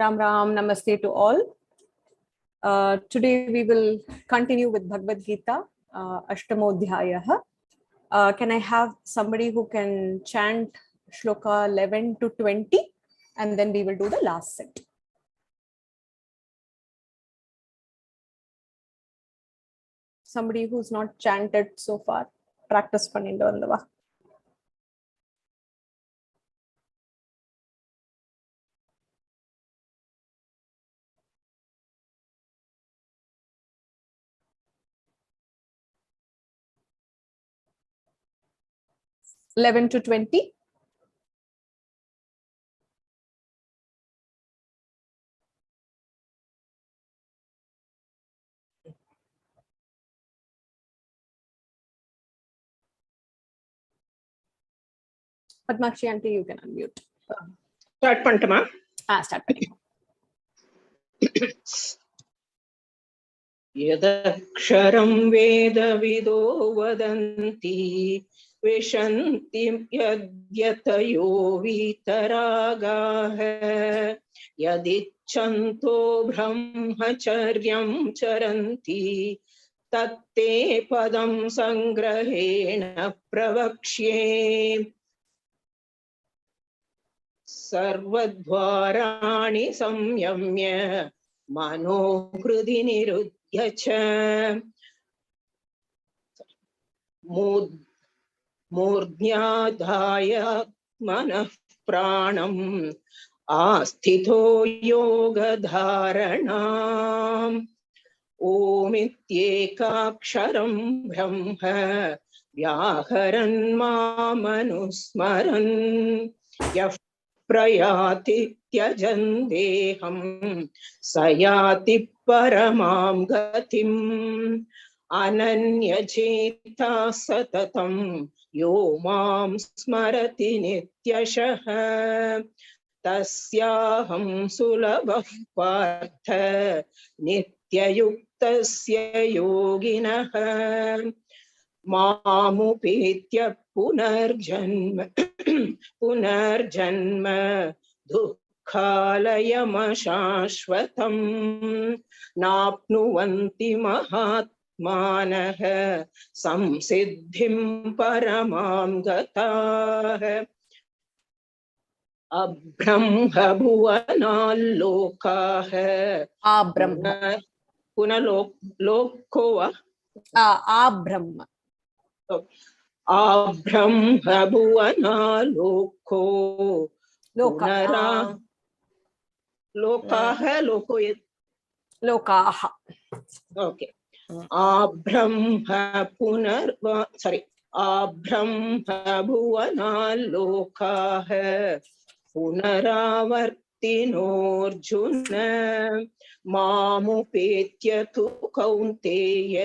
Ram Ram, Namaste to all. Today we will continue with Bhagavad Gita, Ashtamodhyayah. Can I have somebody who can chant Shloka 11 to 20 and then we will do the last set. Somebody who's not chanted so far, practice pannindu vandava. $11 to $20. Padmakshi aunty, you can unmute. Start pantama. Start. यदक्षरं वेदविदो वदन्ति विशन्ति यद्यतयो वीतरागाः यदिच्छन्तो ब्रह्मचर्यं चरन्ति तत्ते पदं संग्रहेण प्रवक्ष्ये सर्वद्वाराणि संयम्य मनोहृदि निरुध्य च मूर्ध्याधाय मनः प्राणम् आस्थितो योगधारणाम् ओमित्येकाक्षरं ब्रह्म व्याहरन् मामनुस्मरन् यः प्रयाति त्यजन् देहं स याति परमां गतिम् अनन्यचेता सततं यो मां स्मरति नित्यशः तस्याहं सुलभः पार्थ नित्ययुक्तस्य योगिनः मामुपेत्य पुनर्जन्म दुःखालयमशाश्वतम् नाप्नुवन्ति महात्मानः संसिद्धिं परमां गताः अब्रह्मभुवनाल्लोकाः पुनः लोको वा आब्रह्म आब्रह्मभुवनालोको लोकाः लोकाः ओके आब्रह्मभुवनालोकाः पुनरावर्तिनोऽर्जुन मामुपेत्य तु कौन्तेय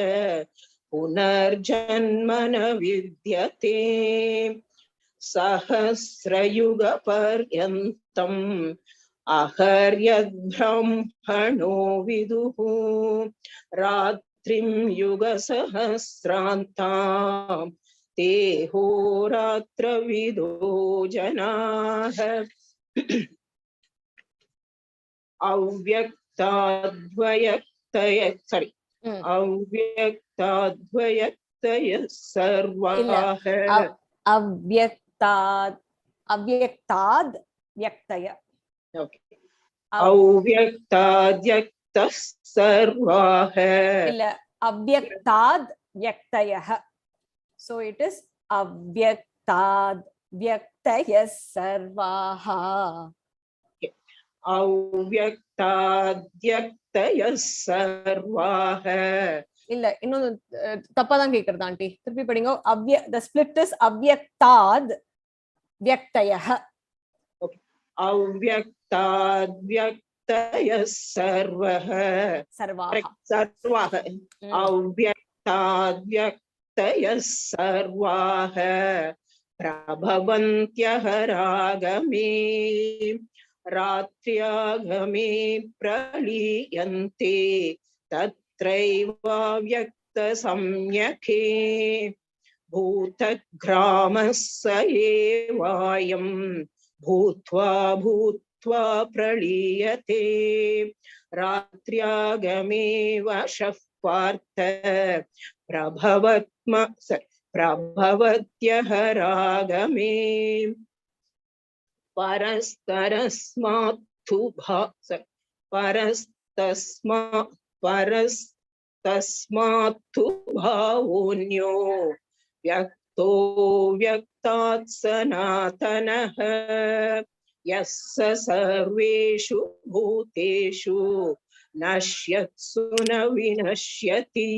पुनर्जन्म न विद्यते सहस्रयुगपर्यन्तम् अहर्यद्ब्रह्मणो विदुः रात्रिं युगसहस्रान्तां ते होरात्रविदो जनाः अव्यक्ताद्वयक्तयः सर्वाः अव्यक्ताद् व्यक्तय अव्यक्ताद्व्यक्तः सर्वाः अव्यक्ताद् व्यक्तयः so it is अव्यक्ताद् व्यक्तयः सर्वाः अव्यक्ताद्व्यक्तयः सर्वाः இல்ல இன்னும் தப்பா தான் கேக்குறது ஆண்டி திருப்பி படிங்க the split is அவ்யக்தாத் व्यक्तयः अव्यक्ताद्व्यक्तयः सर्वाः अव्यक्ताद्व्यक्तयः सर्वाः प्रभवन्त्यः रागमे रात्र्यागमे प्रलीयन्ते तत्रैवाव्यक्तसंज्ञके भूतग्रामः स एवायं भूत्वा भूत्वा मत्वा प्रलीयते रात्र्यागमे वशः पार्थ प्रभवत्यः रागमे परस्तस्मात्तु भावोऽन्यो व्यक्तो व्यक्तात् सनातनः यः स सर्वेषु भूतेषु नश्यत्सु न विनश्यति.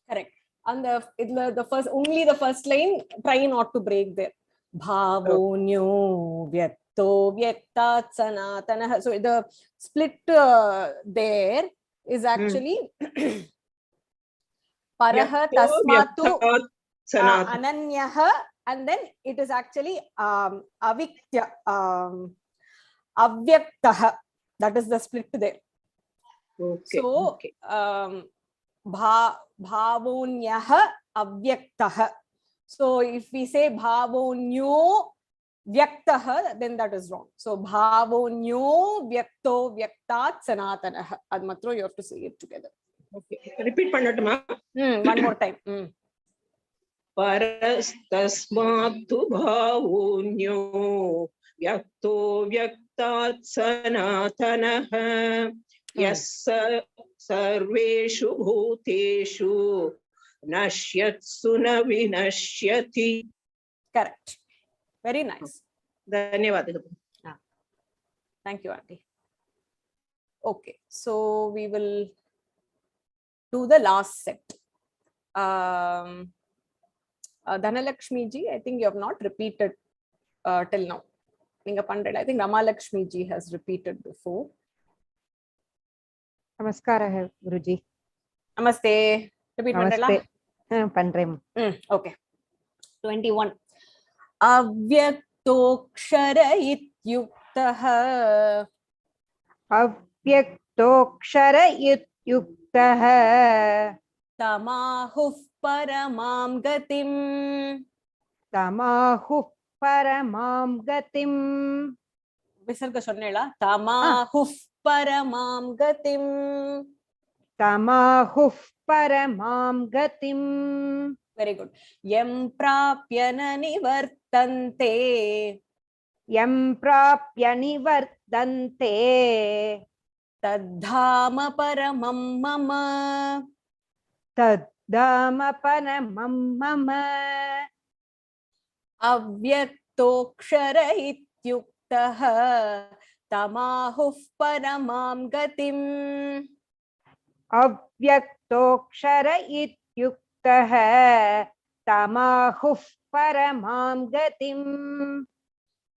Correct. And the first, only the first line, try not to break there. Bhavonyo vyakto vyaktat sanatanah. So the split there is actually paraha tasmatu ananyaha, and then it is actually aviktya avyaktaha. That is the split there. Okay. So okay. Bhavonyaha avyaktaha. So if we say bhavonyo vyaktaha, then that is wrong. So bhavonyo vyakto vyaktat sanatanah. Admatro, you have to say it together. Okay. Repeat pannatuma. One more time. परस्तस्मात्तु भावोऽन्यो व्यक्तो व्यक्तात् सनातनः यः सर्वेषु भूतेषु नश्यत्सु न विनश्यति. Correct. Very nice. धन्यवादः. Thank you, Auntie. Okay, so we will do the last set. Dhanalakshmi ji, I think you have not repeated till now. I think Ramalakshmi ji has repeated before. Namaskara, Guruji. Namaste. Repeat Namaste. Pandrem. Okay. 21. Avyaktokshara ityuktaha. Avyaktokshara ityuktaha. Tamahuh paramam gatim. Tamahuh paramam gatim. Visarga sonnela. Tamahuh paramam gatim. Tamahuh paramam gatim. Very good. Yam prapyana nivartante. Yam prapya nivardante. Tadhama paramam mama. Tadhama paramam mama. Avyaktokshara ityuktaha. Tamahuh paramam gatim. Avyaktokshara ityuktaha. Tamahuh paramam gatim.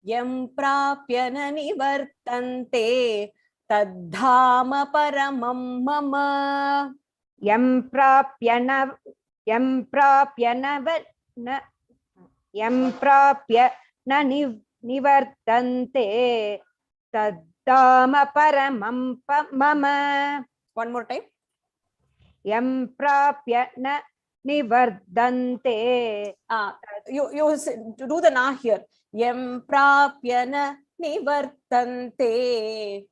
Yam prapyana nivartante. Tadhama paramam mama. Yam prapya na nivartante taddhama paramam mama. One more time. Yam prapya na nivardante. You do the na here. Yam prapyana nivartante.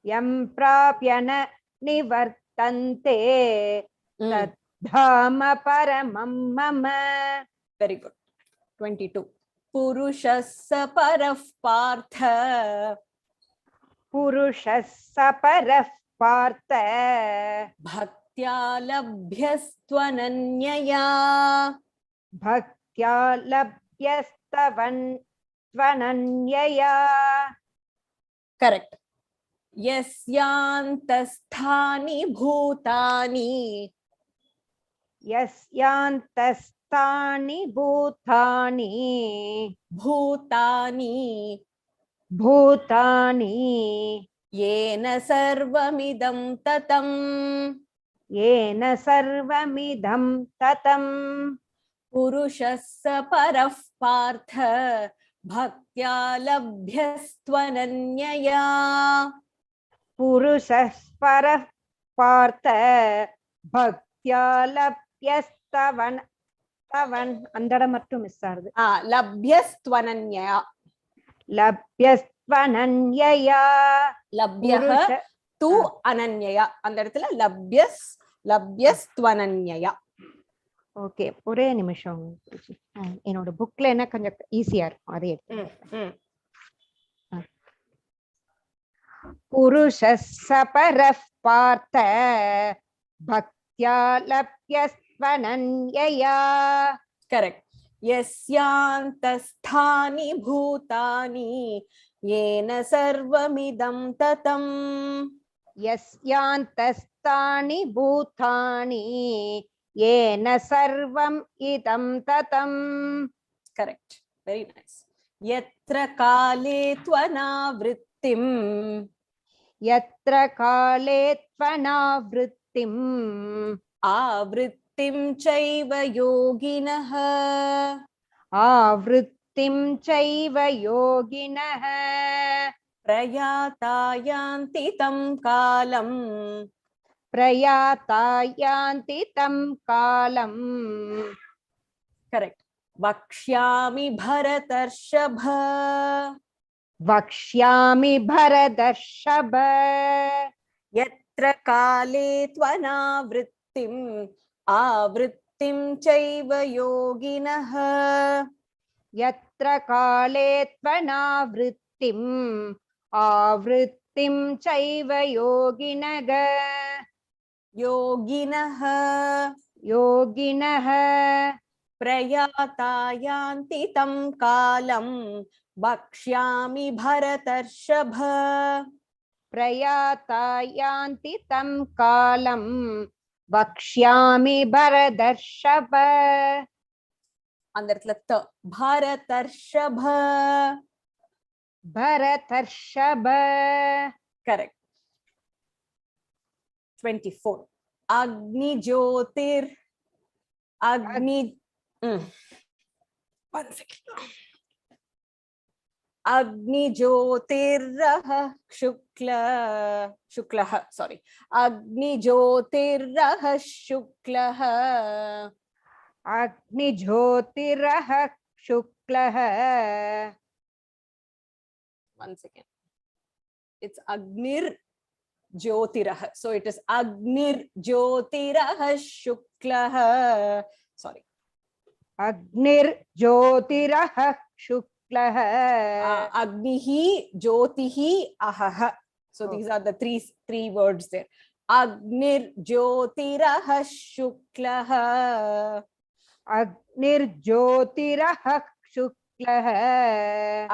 Yam prapya na nivartante taddhama paramam mama. Very good. 22. Purushassa paraf partha. Purushassa paraf partha. Bhaktya labhyastvananyaya. Bhaktya labhyastvananyaya. Correct. Yasyantasthani bhutani. Yasyantasthani bhutani. Bhutani. Bhutani. Yena sarvamidam tatam. Yena sarvamidam tatam. Purushassa paraf partha. Bhaktya labhyastvananyaya. Purushas paraf partha. Bhaktya labhyastavan. Andada mattum miss aarudhu. Labhyastvananyaya. त्वनन्यया லப்யஹ पुरुष து அனன்யயா. அந்த இடத்துல லப்யஸ் துவனன்யயா. Okay, ஒரே நிமிஷம். என்னோட புக்ல என்ன கொஞ்சம் ஈஸியா இருக்கும், அதை எடுத்து. पुरुषः सपरः पार्थ भक्त्या लप्यस्त्वनन्यया. करेक्ट. यस्यान्तस्थानि भूतानि येन सर्वमिदं ततम्. यस्यान्तस्तानि भूतानि येन सर्वम् इदं ततम्. Correct, very nice. यत्र काले त्वनावृत्तिम्, यत्र काले त्वनावृत्तिम् आवृत्तिं चैव योगिनः, आवृत्तिं चैव योगिनः प्रयाता यान्ति तं कालम्, प्रयाता यान्ति तं कालम्. करेक्ट. वक्ष्यामि भरतर्षभ, वक्ष्यामि भरतर्षभ. यत्र काले त्वनावृत्तिम् आवृत्तिं चैव योगिनः, यत्र काले त्वनावृत्तिम् आवृत्तिं चैव योगिनः. योगिनः योगिनः प्रयाता यान्ति तं कालं. वक्ष्यामि भरतर्षभ, प्रयाता यान्ति तं कालं. वक्ष्यामि भरतर्षभ. அந்த இடத்துல த பரதர்ஷப. भरतर्षभ. करेक्ट. 24 अग्नि ज्योतिर अग्नि 1 second. अग्नि ज्योतिर्रः शुक्लः सॉरी अग्नि ज्योतिर्रः शुक्लः. अग्निज्योतिरः शुक्लः. 1 second. It's Agnir Jyotirah. So it is Agnir Jyotirah Shuklah. Sorry. अग्निर्ज्योतिरः शुक्लः. Agnihi Jyotihi Ahah. So these are the three words there. Agnir Jyotirah Shuklah. अग्निर्ज्योतिरः शुक्लः.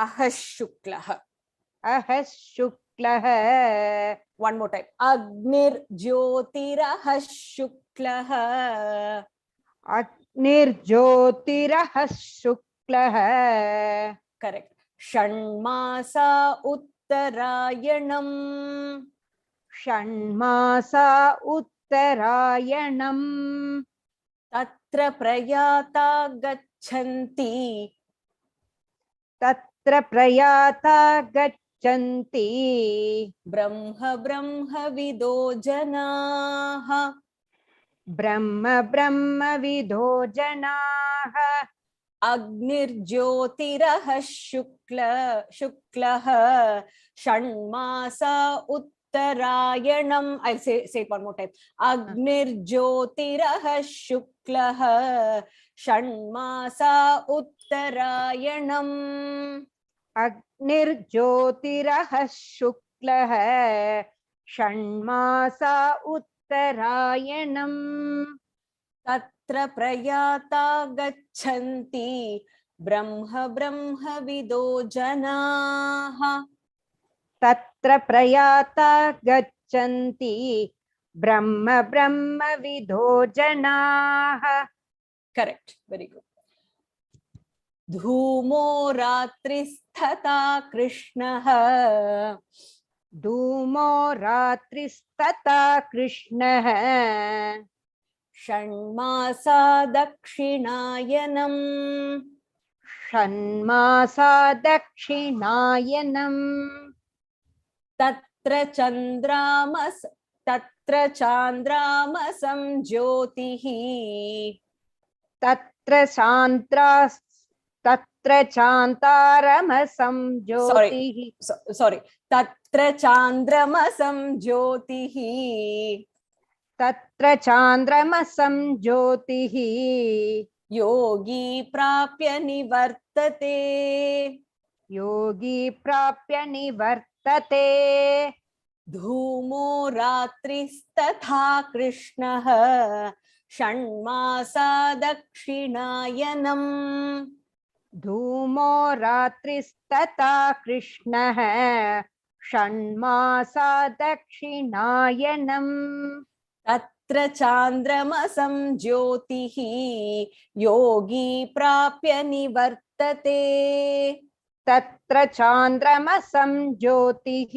Ahah Shuklah. अहः शुक्लः. One more time. Agnir Jyotirah Shuklah. अग्निर्ज्योतिरः शुक्लः. Correct. षण्मासा उत्तरायणम्. षण्मासा उत्तरायणम्. तत्र प्रयाता गच्छन्ति. तत्र प्रयाता गच्छन्ति. ब्रह्मविदो जनाः. ब्रह्मविदो जनाः. अग्निर्ज्योतिरः शुक्लः षण्मासा उत्तरायणम्. I'll say it one more time. अग्निर्ज्योतिरः शुक्लः षण्मासा उत्तरायणम्. अग्निर्ज्योतिरः शुक्लः षण्मासा उत्तरायणम्. तत्र प्रयाता गच्छन्ति ब्रह्मविदो जनाः. तत्र प्रयाता गच्छन्ति ब्रह्मविदो जनाः. Correct, very good. धूमो रात्रिस्तथा कृष्णः. धूमो रात्रिस्तथा कृष्णः. षण्मासा दक्षिणायनम्. षण्मासा दक्षिणायनम्. तत्र चान्द्रामसं ज्योतिः. तत्र तत्र चान्तारमसं ज्योतिः sorry tatra chandramasam jyotihi तत्र चान्द्रमसं ज्योतिः yogi prapya nivartate योगी प्राप्य निवर्तते धूमो रात्रिस्तथा कृष्णः षण्मासा दक्षिणायनम् धूमो रात्रिस्तथा कृष्णः षण्मासा दक्षिणायनम् तत्र चान्द्रमसं ज्योतिः योगी प्राप्य निवर्तते तत्र चान्द्रमसं ज्योतिः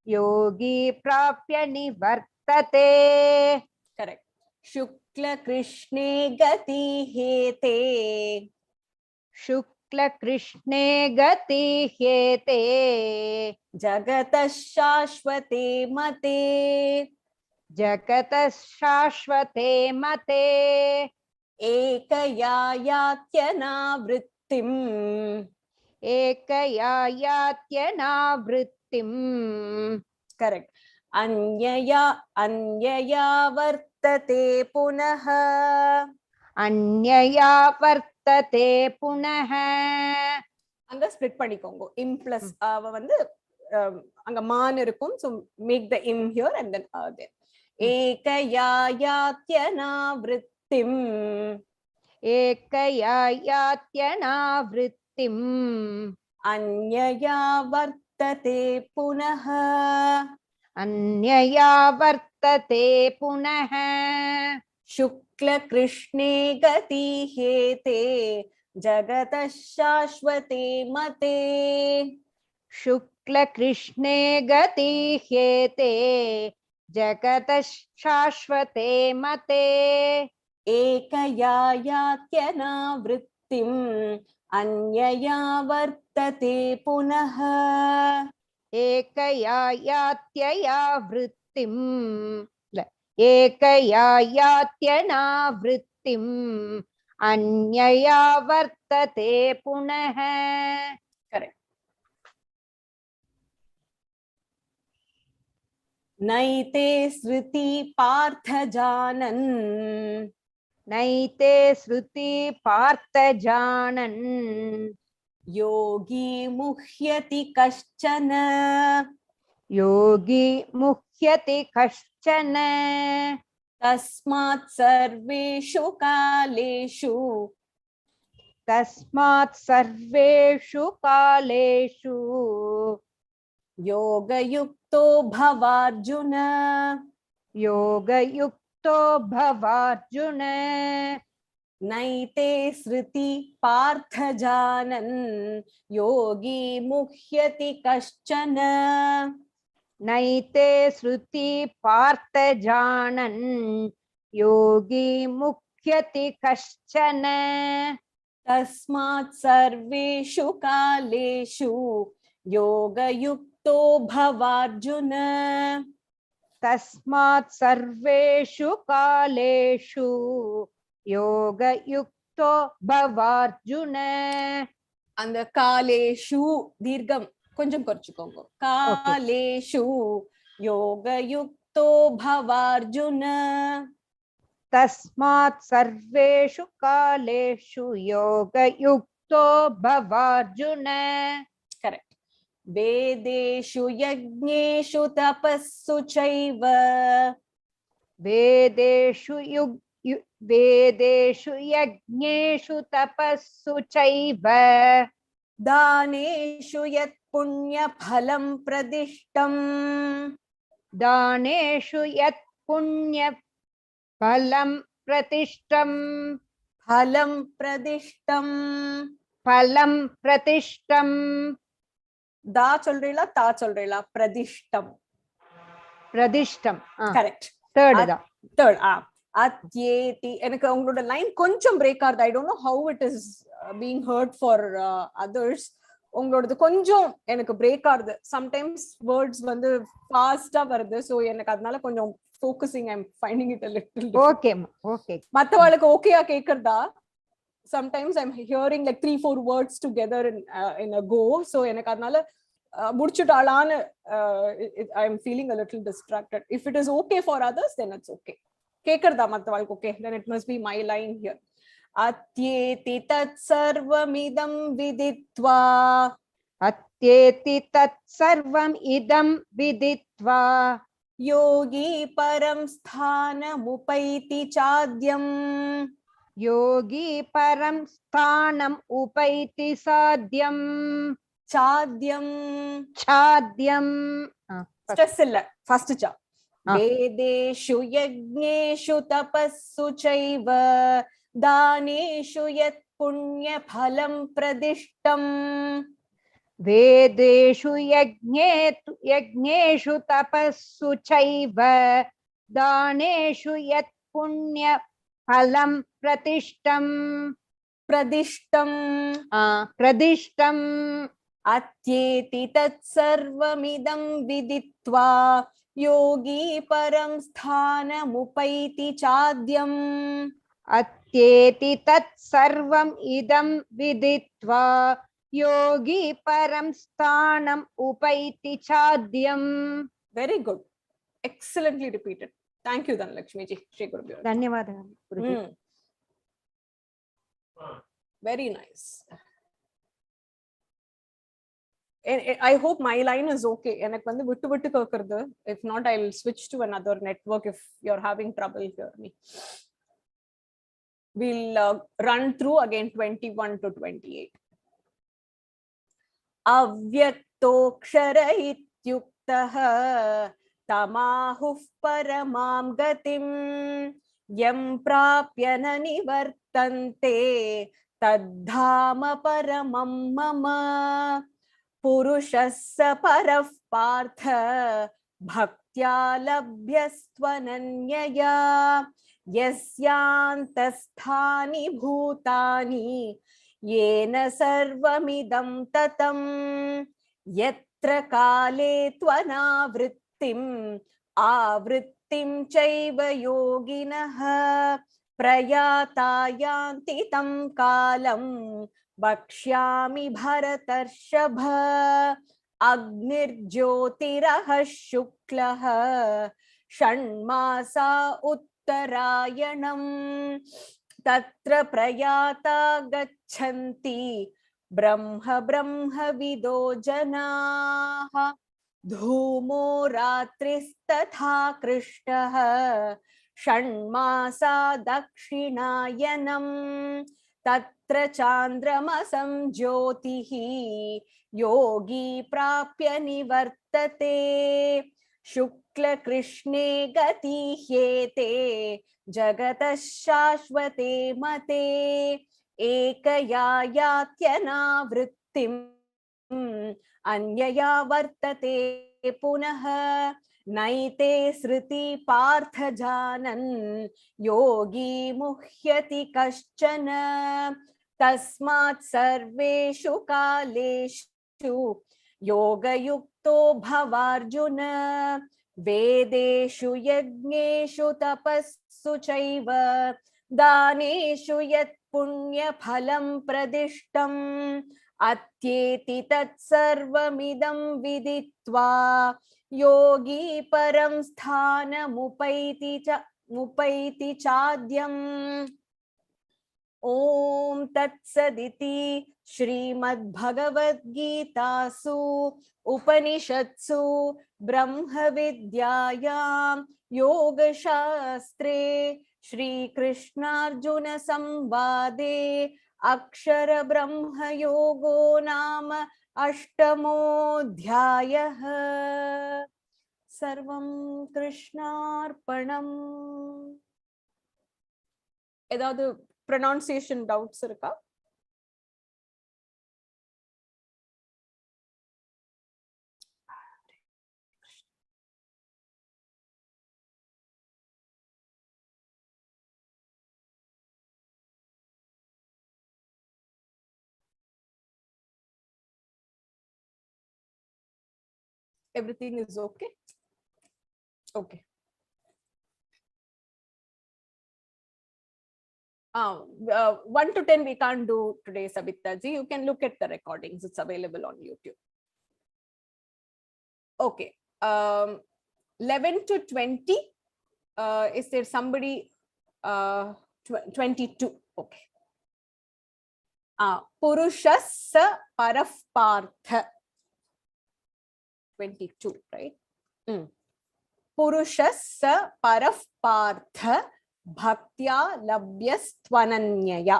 योगी प्राप्य निवर्तते करेक्ट शुक्ल कृष्णे गति हेते शुक्ल कृष्णे गति हेते जगतः शाश्वते मते जगतः शाश्वते मते एकया यात्यनावृत्तिम् एकया यात्यनावृत्तिम् करेक्ट अन्यया वर्तते पुनः अन्यया वर्तते पुनः அங்க ஸ்ப்ளிட் பண்ணிக்கோங்க இம் பிளஸ் அவ வந்து அங்க மான் இருக்கும் so make the im here and then there एकया यात्यनावृत्तिम् एकया यात्यनावृत्तिम् अन्यया वर्तते पुनः अन्यया वर्तते पुनः शुक्ल कृष्णे गति हेते जगतः शाश्वते मते शुक्ल कृष्णे गति हेते जगतः शाश्वते मते एकया यात्यनावृत्तिम् अन्यया वर्तते पुनः एकया यात्यया वृत्तिम् एकया यात्यनावृत्तिम् अन्यया वर्तते पुनः करेक्ट नैते श्रुति पार्थ जानन् नैते श्रुति पार्थ जानन् योगी मुह्यति कश्चन योगी मुह्यति कश्चन तस्मात् सर्वेषु कालेषु तस्मात् सर्वेषु कालेषु योगयुक्तो भवार्जुन योगयुक्तो भवार्जुन नैते श्रुति पार्थ जानन् योगी मुह्यति कश्चन नैते श्रुति पार्थ जानन् योगी मुह्यति कश्चन तस्मात् सर्वेषु कालेषु योगयुक्तो भवार्जुन तस्मात् सर्वेषु कालेषु योगयुक्तो भवार्जुन அந்த காலேஷு தீர்க்கம் கொஞ்சம் குறைச்சுக்கோங்க காலேஷு யோகயுக்தோ பவார்ஜுன तस्मात् सर्वेषु कालेषु योगयुक्तो भवार्जुन करेक्ट वेदेषु यज्ञेषु तपस्सु चैव वेदेषु यज्ञेषु तपस्सु चैव दानेषु यत् पुण्यफलं प्रदिष्टम् दानेषु यत् पुण्यफलं प्रतिष्ठम् फलं प्रदिष्टम् फलं प्रतिष्ठम् दा சொல்றீங்களா தா சொல்றீங்களா பிரதிஷ்டம் பிரதிஷ்டம் கரெக்ட் தேர்ட் அத்யேதி எனக்கு உங்களோட லைன் கொஞ்சம் பிரேக் ஆகுது I don't know how it is being heard for others உங்களோடது கொஞ்சம் எனக்கு பிரேக் ஆகுது சம்டைம்ஸ் வேர்ட்ஸ் வந்து ஃபாஸ்டா வருது சோ எனக்கு அதனால கொஞ்சம் focusing I am finding it a little okay okay மத்தவங்களுக்கு ஓகேயா கேக்குறதா sometimes I'm hearing like 3-4 words together in a go. So I'm feeling a little distracted. If it is okay for others, then it's okay. Okay, then it must be my line here. Atyeti tat sarvamidam viditva. Atyeti tat sarvam idam viditva. Yogi param sthanam upaiti chadyam. Yogi param sthanam upaiti sadyam. Chadyam. Chadyam. Stress illa. First cha. Vedeshu yajneshu tapassu chaiva daneshu yat punya phalam pradishtam. Vedeshu yajneshu tapassu chaiva daneshu yat punya phalam pradishtam. Pradishtam. Atyeti tat sarvamidam viditva yogi param sthanam upaiti chadyam. Atyeti tat sarvam idam viditva yogi param sthanam upaiti chadyam. Very good. Excellently repeated. Thank you, Dhanalakshmi ji. Shri Guru. Dhanyavadalu, Guruji. Very nice. And I hope my line is okay. If not, I'll switch to another network if you're having trouble hearing me. We'll run through again 21 to 28. Avyaktoksara ityuktaha tamahuh paramam gatim yam prapya na nivartante tadhama paramam mama purushassa parah partha bhaktya labhyastvananyaya yasyantasthani bhutani yena sarvamidam tatam yatra kale tvanavrittim avrittim chaiva yoginah prayata yanti tam kalam Bakshyami Bharatarshava Agnir Jyotirah Shuklah Shanmasa Uttarayanam Tatra Prayata Gachanti Brahma Vido Janaha Dhumo Ratristatha Krishtah Shanmasa Dakshinayanam Tatra Chandramasam Jyotihi Yogi Prapya Nivartate Shukla Krishne Gati Hyete Jagata Shashvate Mate Ekaya Yatyana Vrittim Anyaya Vartate Punaha Naite Sriti Partha Janan Yogi Muhyati Kaschana Tasmat Sarveshu Kaleshu Yoga Yukto Bhavarjuna Vedeshu Yajneshu Tapassu Chaiva Daneshu Yat Punya Phalam Pradishtam Atyeti Tat Sarvamidam Viditva Yogi param sthana mupaiti chadyam. Om tatsaditi Shrimad Bhagavad Gita su Upanishatsu Brahma Vidyayam Yoga Shastre Shri Krishna Arjuna Samvade Akshara Brahma Yogo Nama Ashtamodhyayah Sarvam Krishnarpanam. Edavadhu pronunciation doubts irukka? Everything is okay? Okay. 1 to 10 we can't do today, Sabita ji. You can look at the recordings. It's available on YouTube. Okay. 11 to 20. Is there somebody? 22. Okay. Purushassa parafpartha. 22, right? Purushassa parafpartha bhaktya labhyastvananyaya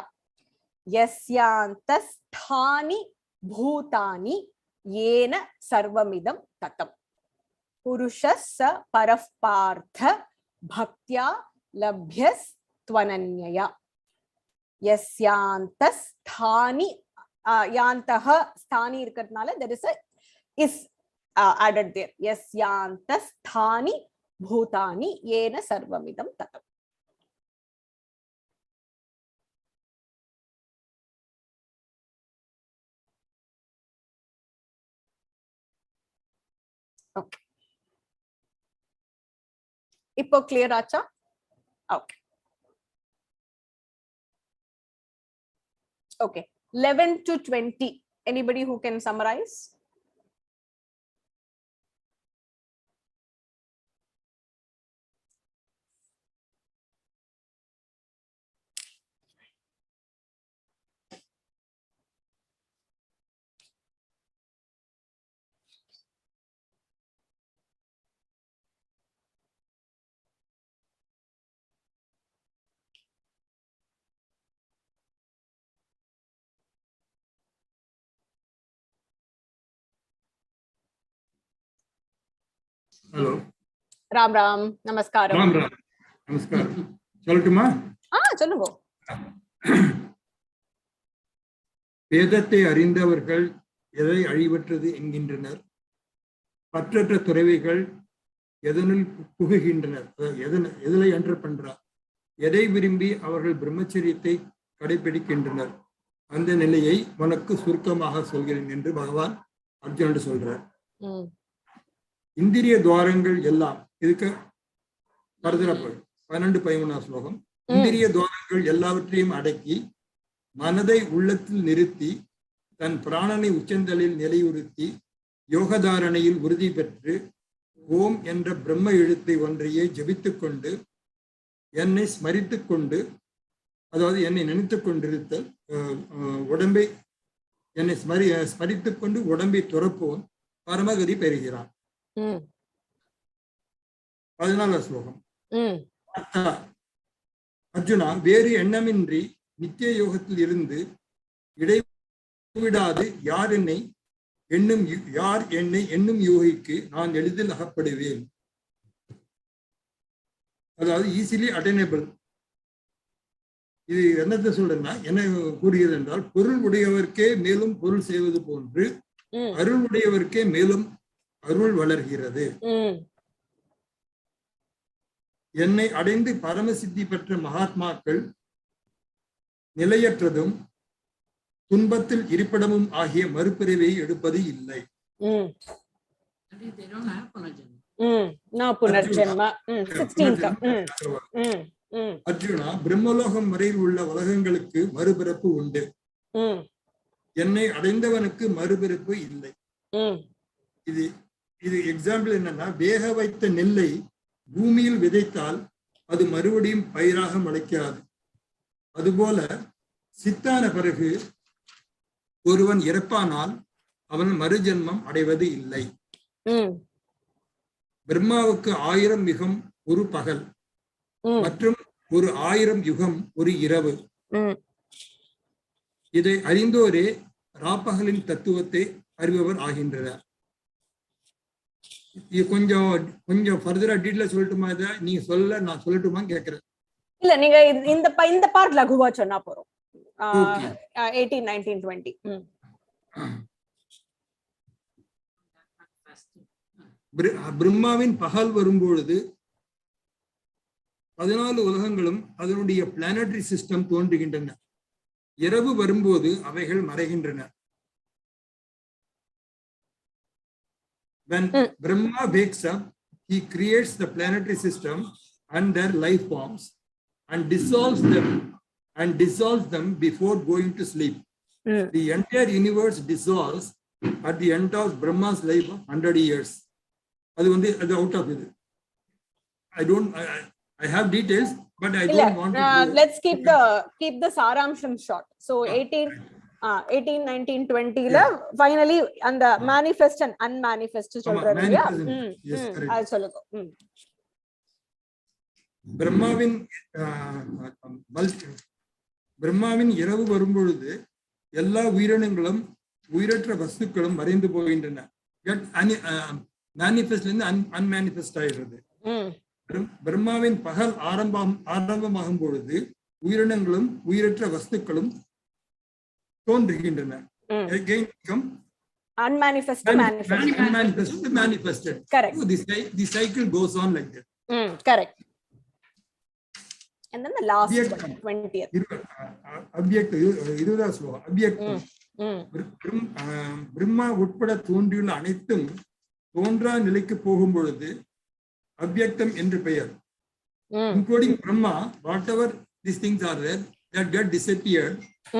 yasyantasthani bhutani yena sarvamidam tatam. Purushassa parafpartha bhaktya labhyastvananyaya yasyantasthani yantaha sthani irukradnala there is a is added there. Yasyantasthani bhutani yena sarvamidam tatam. Okay. Ipo clear acha? Okay. Okay. 11 to 20. Anybody who can summarize? Hello. Ram Ram. Namaskaram. Ram Ram. Namaskaram. Soltuma? Solungo. வேதத்தை அறிந்தவர்கள் எதை அழிவற்றது என்கின்றனர், பற்றற்ற துறவிகள் எதனில் புகுகின்றனர், எதிலை என்ற பண்றா, எதை விரும்பி அவர்கள் பிரம்மச்சரியத்தை கடைபிடிக்கின்றனர், அந்த நிலையை உனக்கு சுருக்கமாக சொல்கிறேன் என்று பகவான் அர்ஜுனன் சொல்றார். இந்திரிய துவாரங்கள் எல்லாம் இதுக்கு பரதரப்படும் 12-13 ஸ்லோகம். இந்திரிய துவாரங்கள் எல்லாவற்றையும் அடக்கி மனதை உள்ளத்தில் நிறுத்தி தன் பிராணனை உச்சந்தலில் நிலையுறுத்தி யோகதாரணையில் உறுதி பெற்று ஓம் என்ற பிரம்ம எழுத்தை ஒன்றையே ஜபித்துக் கொண்டு என்னை ஸ்மரித்துக் கொண்டு, அதாவது என்னை நினைத்துக் கொண்டிருத்தல், உடம்பை என்னை ஸ்மரித்துக் கொண்டு உடம்பை துறப்போன் பரமகதி பெறுகிறான். 14 ஸ்லோகம். அர்ஜுனா, வேறு எண்ணமின்றி நித்திய யோகத்தில் இருந்து இடைவிடாது யார் என்னை எண்ணும் யோகிக்கு நான் எளிதில் அகப்படுவேன். அதாவது ஈஸிலி அட்டைனபிள். இது என்னத்தை சொல்றேன்னா, என்ன கூறுகிறது என்றால், பொருள் உடையவர்க்கே மேலும் பொருள் செய்வது போன்று அருள் உடையவர்க்கே மேலும் அருள் வளர்கிறது. என்னை அடைந்து பரமசித்தி பெற்ற மகாத்மாக்கள் நிலையற்றதும் துன்பத்தில் இருப்பிடமும் ஆகிய மறுபிறவியை எடுப்பது இல்லை. அர்ஜுனா, பிரம்மலோகம் வரையில் உள்ள உலகங்களுக்கு மறுபிறப்பு உண்டு. என்னை அடைந்தவனுக்கு மறுபிறப்பு இல்லை. இது எக்ஸாம்பிள் என்னன்னா, வேக வைத்த நெல்லை பூமியில் விதைத்தால் அது மறுபடியும் பயிராக முளைக்காது. அதுபோல சித்தான பிறகு ஒருவன் இறப்பானால் அவன் மறுஜென்மம் அடைவது இல்லை. பிரம்மாவுக்கு 1000 யுகம் ஒரு பகல் மற்றும் ஒரு 1000 யுகம் ஒரு இரவு. இதை அறிந்தோரே ராப்பகலின் தத்துவத்தை அறிபவர் ஆகின்றனர். இது கொஞ்சம் ஃபர்தரா டீட்டெயிலா சொல்லட்டுமா? இதை நீங்க சொல்ல நான் சொல்லட்டுமா கேக்குறேன். இல்ல, நீங்க இந்த பார்ட் லகுவா சொன்னா போறோம். 18, 19, 20. பிரம்மாவின் பகல் வரும்பொழுது 14 உலகங்களும் அதனுடைய பிளானட்டரி சிஸ்டம் தோன்றுகின்றன. இரவு வரும்போது அவைகள் மறைகின்றன. When Brahma wakes up, he creates the planetary system and their life forms and dissolves them and dissolves them before going to sleep. The entire universe dissolves at the end of Brahma's life of 100 years. That's out of it. I have details, but I don't want to. Let's keep the saramsham short. So 18, 19, 20 finally and the manifest and unmanifest சொல்றாரு இல்லையா? அது சொல்லுங்க. பிரம்மாவின் இரவு வரும்பொழுது எல்லா உயிரினங்களும் உயிரற்ற வஸ்துக்களும் மறைந்து போகின்றன. மேனிஃபெஸ்ட்ல இருந்து அன்மேனிஃபெஸ்ட் ஆயிடுறது. பிரம்மாவின் பகல் ஆரம்பமாகும் பொழுது உயிரினங்களும் உயிரற்ற வஸ்துக்களும் தோன்றுகின்றன. Unmanifest to manifested. Correct. So the cycle goes on like that. Correct. And then the last one, 20th. Brahma உட்பட தோன்றியுள்ள அனைத்தும் தோன்றா நிலைக்கு போகும் பொழுது அவ்யக்தம் என்று பெயர். Including Brahma, whatever these things are there that get disappeared,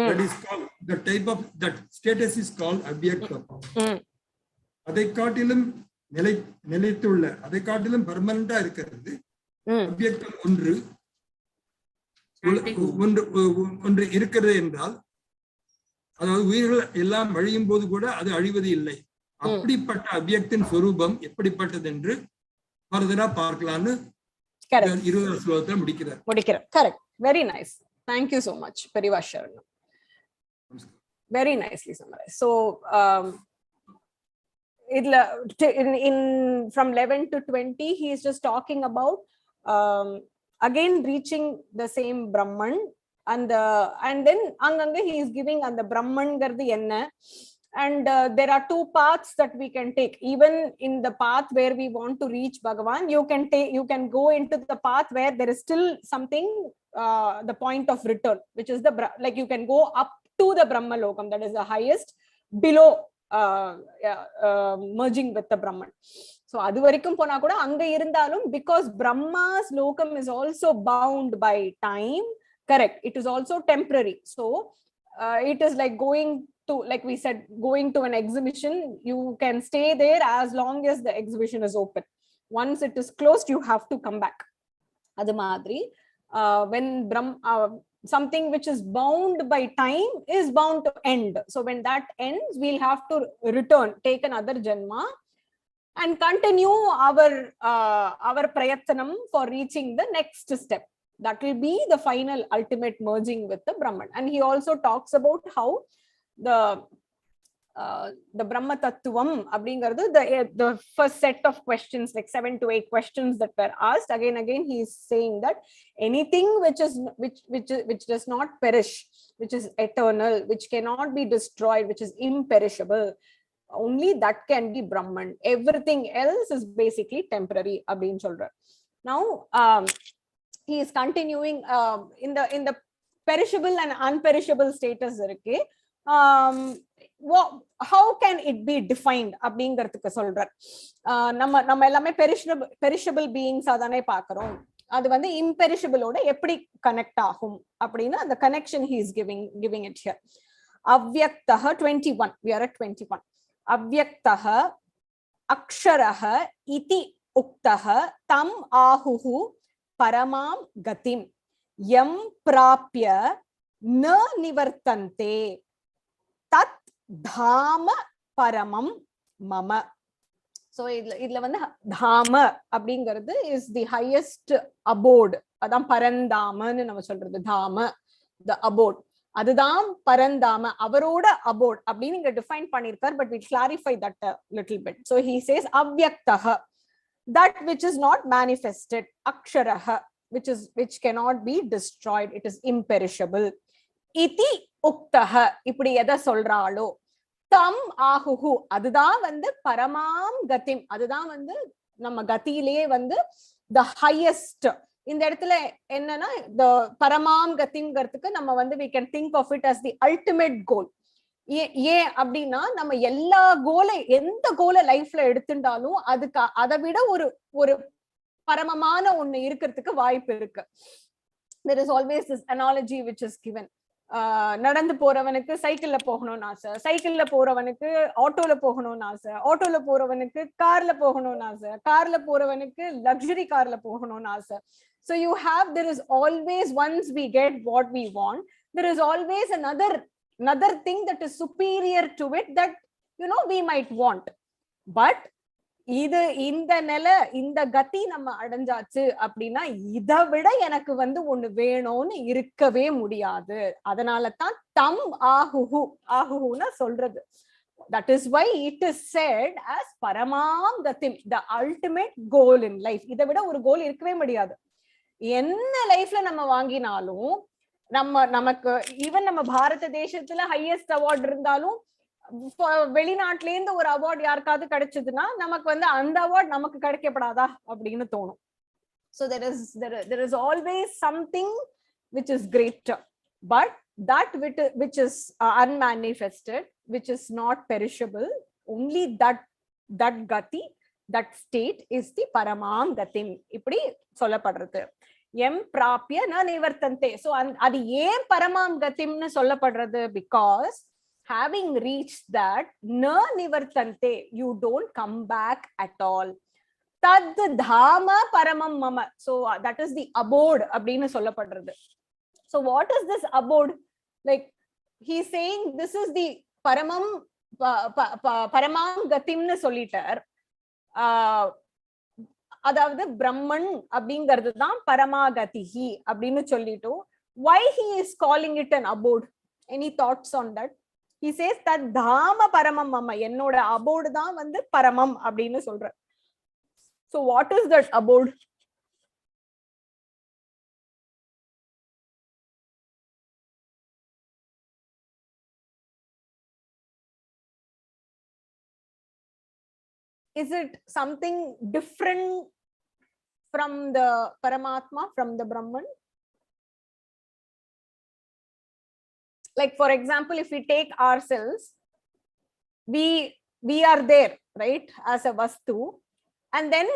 that is called, the type of that status is called அவ்யக்தம். அதை காட்டிலும் நிலைத்துள்ள, அதை காட்டிலும் பெர்மனண்டா இருக்கிறது அவ்யக்தம் ஒன்று இருக்கிறது என்றால், அதாவது உயிர்கள் எல்லாம் அழியும் போது கூட அது அழிவது இல்லை. அப்படிப்பட்ட அவ்யக்தின் சொரூபம் எப்படிப்பட்டது என்று ஃபர்தரா பார்க்கலாம்னு 20வது ஸ்லோகத்துல முடிக்கிறார். Correct. Very nice. Thank you so much, Perivasharanam. Very nicely summarized. So in from 11 to 20 he is just talking about again reaching the same Brahman, and then anganga he is giving and the Brahman gardi enna, and there are two paths that we can take. Even in the path where we want to reach Bhagavan, you can go into the path where there is still something, the point of return, which is like you can go up to the Brahma Lokam, that is the highest, below merging with the Brahman. So adu varaikum pona kuda anga irundalum, because Brahma's lokam is also bound by time. Correct, it is also temporary. So it is like going to, like we said, going to an exhibition. You can stay there as long as the exhibition is open. Once it is closed, you have to come back. Adu madri when something which is bound by time is bound to end. So when that ends, we'll have to return, take another janma and continue our prayatnam for reaching the next step. That will be the final ultimate merging with the Brahman. And he also talks about how the Brahma Tattvam abingaradu, the first set of questions, like 7 to 8 questions that were asked, again he is saying that anything which does not perish, which is eternal, which cannot be destroyed, which is imperishable, only that can be Brahman. Everything else is basically temporary abin solra. Now he is continuing in the perishable and unperishable status irukke. How can it be defined அப்படிங்கிறதுக்கு சொல்றார். நம்ம எல்லாமே perishable beings அதானே பார்க்கிறோம். அது வந்து imperishable ஓட எப்படி கனெக்ட் ஆகும் அப்படின்னா அந்த connection he is giving it here. அவ்யக்தஹ 21, we are at 21. அவ்யக்தஹ அக்ஷரஹ இதி உக்தஹ தம் ஆஹுஹு பரமாம் கதிம் யம் பிராப்ய ந நிவர்த்தந்தே தத் தாம பரமம் மம. So இதுல வந்து தாம அப்படிங்கிறது is the highest abode. அதான் பரந்தாமன்னு நம்ம சொல்றது. தாம, the abode, அதுதான் பரந்தாம, அவரோட abode அப்படின்னு இங்க டிஃபைன் பண்ணிருக்கார். But we clarify that a little bit. So he says அவ்யக்தஹ, that which is not manifested. அக்ஷரஹ, which cannot be destroyed, it is imperishable. இதி உக்தஹ, இப்படி எதை சொல்றாளோ, தம் ஆஹுஹு, அதுதான் வந்து பரமாம் கதிம், அதுதான் வந்து நம்ம கதியிலேயே வந்து the highest. இந்த இடத்துல என்னன்னா the பரமாம் கதிங்கிறதுக்கு நம்ம வந்து we can think of it as the ultimate goal. ஏன் அப்படின்னா நம்ம எல்லா எந்த கோலை லைஃப்ல எடுத்துட்டாலும் அதை விட ஒரு பரமமான ஒண்ணு இருக்கிறதுக்கு வாய்ப்பு இருக்கு. there is always this analogy which is given. நடந்து போறவனுக்கு சைக்கிள்ல போகணும்னு ஆசை, சைக்கிள்ல போறவனுக்கு ஆட்டோல போகணும்னு ஆசை, ஆட்டோல போறவனுக்கு கார்ல போகணும்னு ஆசை, கார்ல போறவனுக்கு லக்ஸரி கார்ல போகணும்னு ஆசை. So you have, there is always, once we get what we want, there is always another thing that is superior to it that, you know, we might want. But இது இந்த நிலை, இந்த கதி நம்ம அடைஞ்சாச்சு அப்படின்னா இதை விட எனக்கு வந்து ஒண்ணு வேணும்னு இருக்கவே முடியாது. அதனால தான் தம் ஆகுஹுன்னு சொல்றது. That is why it is said as paramam gatim, the ultimate goal in life. இதை விட ஒரு கோல் இருக்கவே முடியாது. என்ன லைஃப்ல நம்ம வாங்கினாலும், நமக்கு ஈவன் நம்ம பாரத தேசத்துல ஹையஸ்ட் அவார்ட் இருந்தாலும், வெளிநாட்டுல இருந்து ஒரு அவார்ட் யாருக்காவது கிடைச்சதுன்னா நமக்கு வந்து அந்த அவார்ட் நமக்கு கிடைக்கப்படாதா அப்படின்னு தோணும். So there is always something which is greater, but that which is unmanifested, which is not perishable, only that gati, that state is the paramam gatim. இப்படி சொல்லப்படுறது. எம் பிராப்ய ந நிவர்த்தந்தே. So அது ஏன் பரமாம் கத்திம்னு சொல்லப்படுறது? Because having reached that, na nivartante, you don't come back at all. Tad dhama paramam mama. So that is the abode அப்படின்னு சொல்லப்படுறது. So what is this abode? Like he's saying this is the paramam gatimnu சொல்லிட்டார். அதாவது பிரம்மன் அப்படிங்கிறது தான் பரமாகதிஹி அப்படின்னு சொல்லிட்டு, why he is calling it an abode? Any thoughts on that? He says that dhama paramam mama, என்னோட abode தான் வந்து பரமம் அப்படின்னு சொல்ற. So what is that abode? Is it something different from the Paramatma, from the Brahman? Like for example, if we take ourselves, we are there, right, as a vastu, and then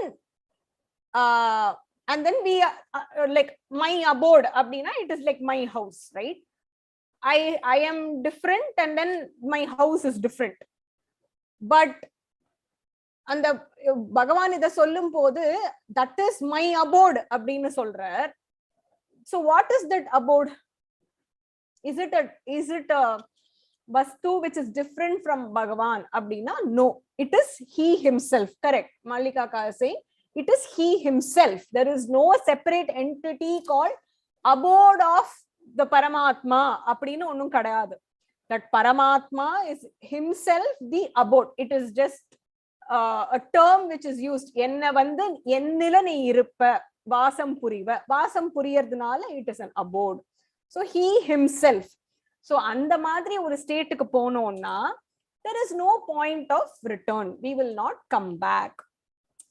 we are like my abode abdina, it is like my house, right? I am different and then my house is different. But அந்த பகவான் இத சொல்லும் போது that is my abode அப்படின்னு சொல்றார். So what is that abode? Is it a vastu which is different from Bhagavan abdina? No, it is he himself. Correct, Malika ka is saying it is he himself. There is no separate entity called abode of the Paramatma அப்படினு ஒண்ணும் கிடையாது. That Paramatma is himself the abode. It is just a term which is used. என்ன வந்து என்னில நீ இருப்ப, வாசம் புரிவ, வாசம் புரியறதுனால it is an abode. So he himself. So அந்த மாதிரி ஒரு ஸ்டேட்டுக்கு போனோம்னா there is no point of return. We will not come back.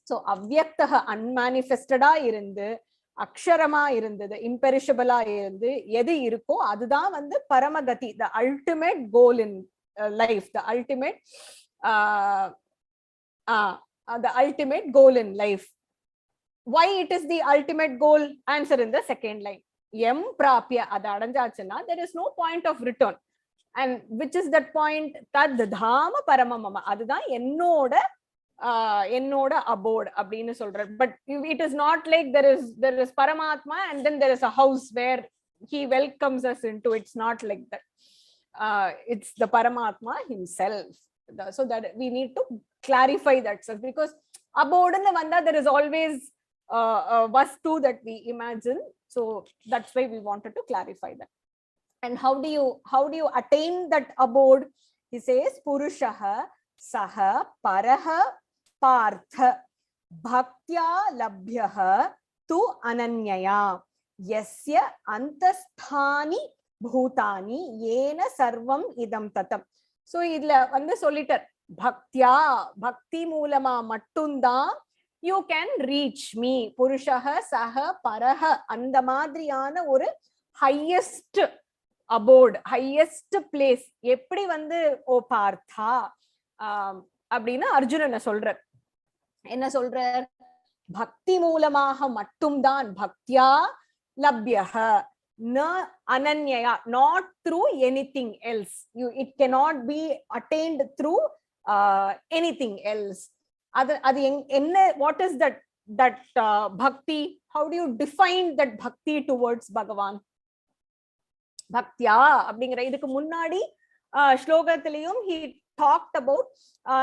So அவ்யக்தஹ unmanifestedா இருந்து, அக்ஷரமா இருந்தது, imperishable-ஆ இருந்து எது இருக்கோ அதுதான் வந்து பரமகதி, the ultimate goal in life, the ultimate goal in life. Why it is the ultimate goal? Answer in the second line. Yam prapya, ada adanjachana, there is no point of return. And which is that point? Tad dhama paramamama, adudha ennoda abode அப்படின்னு சொல்றார். But it is not like there is Paramatma and then there is a house where he welcomes us into. It's not like that. It's the Paramatma himself. So that we need to clarify that, sir, because abode in the vanda there is always a vastu that we imagine. So that's why we wanted to clarify that. And how do you attain that abode? He says purushaha saha paraha partha bhaktya labhyaha tu ananyaya yasya antasthani bhutani yena sarvam idam tatam. So இதுல வந்து சொல்லிட்டார், பக்தியா, பக்தி மூலமா மட்டும்தான் you can reach me. புருஷஹ சஹ பரஹ, அந்த மாதிரியான ஒரு highest abode, highest place. எப்படி வந்து ஓ பார்த்தா அப்படின்னு அர்ஜுனனை சொல்றார். என்ன சொல்றார்? பக்தி மூலமாக மட்டும்தான், பக்தியா labhyaha na ananyaya, not through anything else. It cannot be attained through anything else. What is that bhakti? How do you define that bhakti towards Bhagavan? Bhaktya அப்படிங்கிற இதுக்கு முன்னாடி ஸ்லோகத்திலையும் he talked about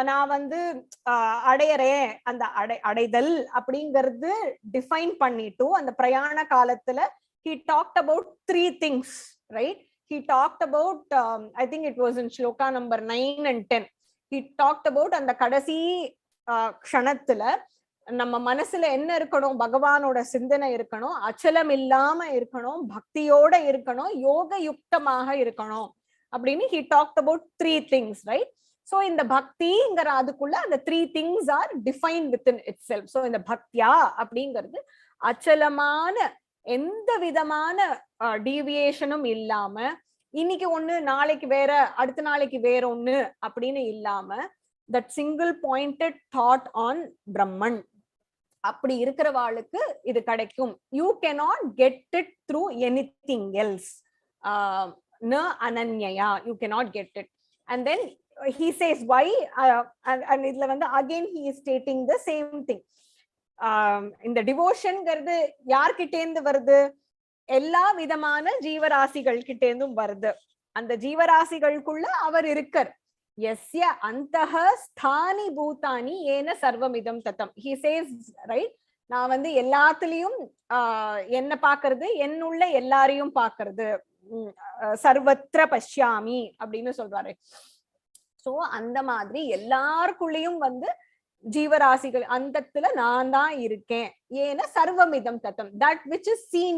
நான் வந்து அடையறேன், அந்த அடைதல் அப்படிங்கிறது டிஃபைன் பண்ணிட்டு அந்த பிரயாண காலத்துல he talked about 3 things, right? He talked about I think it was in shloka number 9 and 10. He talked about அந்த கடைசி க்ஷணத்துல நம்ம மனசுல என்ன இருக்கணும், பகவானோட சிந்தனை இருக்கணும், அச்சலம் இல்லாம இருக்கணும், பக்தியோட இருக்கணும், யோக யுக்தமாக இருக்கணும் அப்படின்னு he talked about 3 things, right? So இந்த பக்திங்கிற அதுக்குள்ள அந்த 3 things are defined within itself. So இந்த பக்தியா அப்படிங்கிறது அச்சலமான எந்த விதமான டீவியேஷனும் இல்லாம, இன்னைக்கு ஒண்ணு நாளைக்கு வேற, அடுத்த நாளைக்கு வேற ஒண்ணு அப்படின்னு இல்லாம, that single pointed thought on Brahman. அப்படி இருக்கிறவாளுக்கு இது கிடைக்கும். You cannot get it through anything else. Na ananyaya, you cannot get it. And then he says why, and இதுல வந்து again he is stating the same thing. இந்த டிவோஷன்ங்கிறது யார்கிட்டேந்து வருது? எல்லா விதமான ஜீவராசிகள் கிட்டேந்தும் வருது. அந்த ஜீவராசிகளுக்குள்ள அவர் இருக்கார். யஸ்ய அந்தஹ ஸ்தானி பூதானி ஏன சர்வமிதம் தத்தம். He says, right? நான் வந்து எல்லாத்துலயும் என்ன பாக்குறது, என்னுள்ள எல்லாரையும் பாக்குறது, சர்வத்ர பஷ்யாமி அப்படின்னு சொல்றாரு. சோ அந்த மாதிரி எல்லாருக்குள்ளயும் வந்து ஜீவராசிகள் அந்தத்துல நான் தான் இருக்கேன். ஏன சர்வமிதம் தத்தம், that which is seen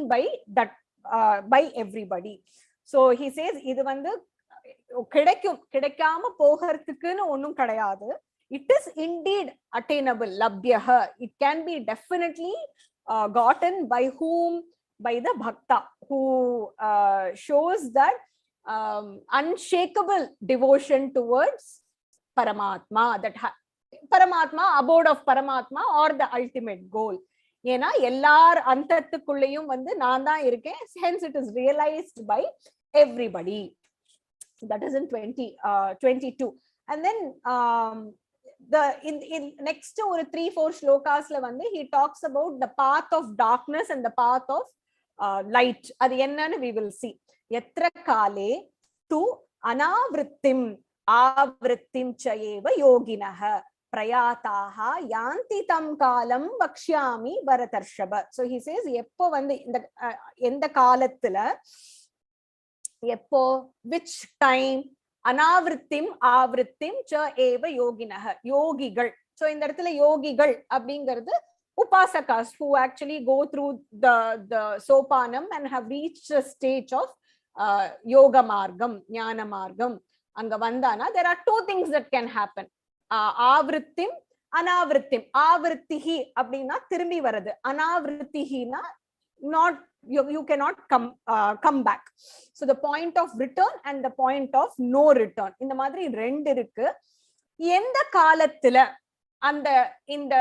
by everybody. So he says இது வந்து கிடைக்கும், கிடைக்காம போகிறதுக்குன்னு ஒண்ணும் கிடையாது. It is indeed attainable, labhyaha. It can be definitely gotten by whom? By the bhakta who shows that unshakable devotion towards Paramatma, that Paramatma, abode of Paramatma, or the ultimate goal. ஏன்னா எல்லார் அந்தத்துக்குள்ளேயும் வந்து நான் தான் இருக்கேன். Hence it is realized by everybody. That is in 22. And then in next ஒரு 3-4 ஸ்லோகாஸ்ல வந்து he talks about the path of darkness and the path of light. அது என்னன்னு we will see. எத்ர காலே து அனாவிருத்திம் ஆவிருத்திம் சயேவ யோகினஹ பிரயாதாக யாந்தி தம் காலம் வக்ஷ்யாமி பரதர்ஷப. So he says எப்போ வந்து இந்த எந்த காலத்துல, எப்போ, which time, அனாவிருத்திம் ஆவிருத்திம் ச ஏவ யோகினஹ, யோகிகள். சோ இந்த இடத்துல யோகிகள் அப்படிங்கிறது upasakas who actually go through the sopanam and have reached a stage of yoga margam, ஞான மார்க்கம். அங்க வந்தானா there are 2 things that can happen. ஆவிருத்திம் அனாவிருத்திம். ஆவிருத்திஹி அப்படின்னா திரும்பி வருது, அனாவிருத்திஹினா not, you cannot come back. So the point of return and the point of no return, இந்த மாதிரி ரெண்டு இருக்கு. எந்த காலத்துல அந்த இந்த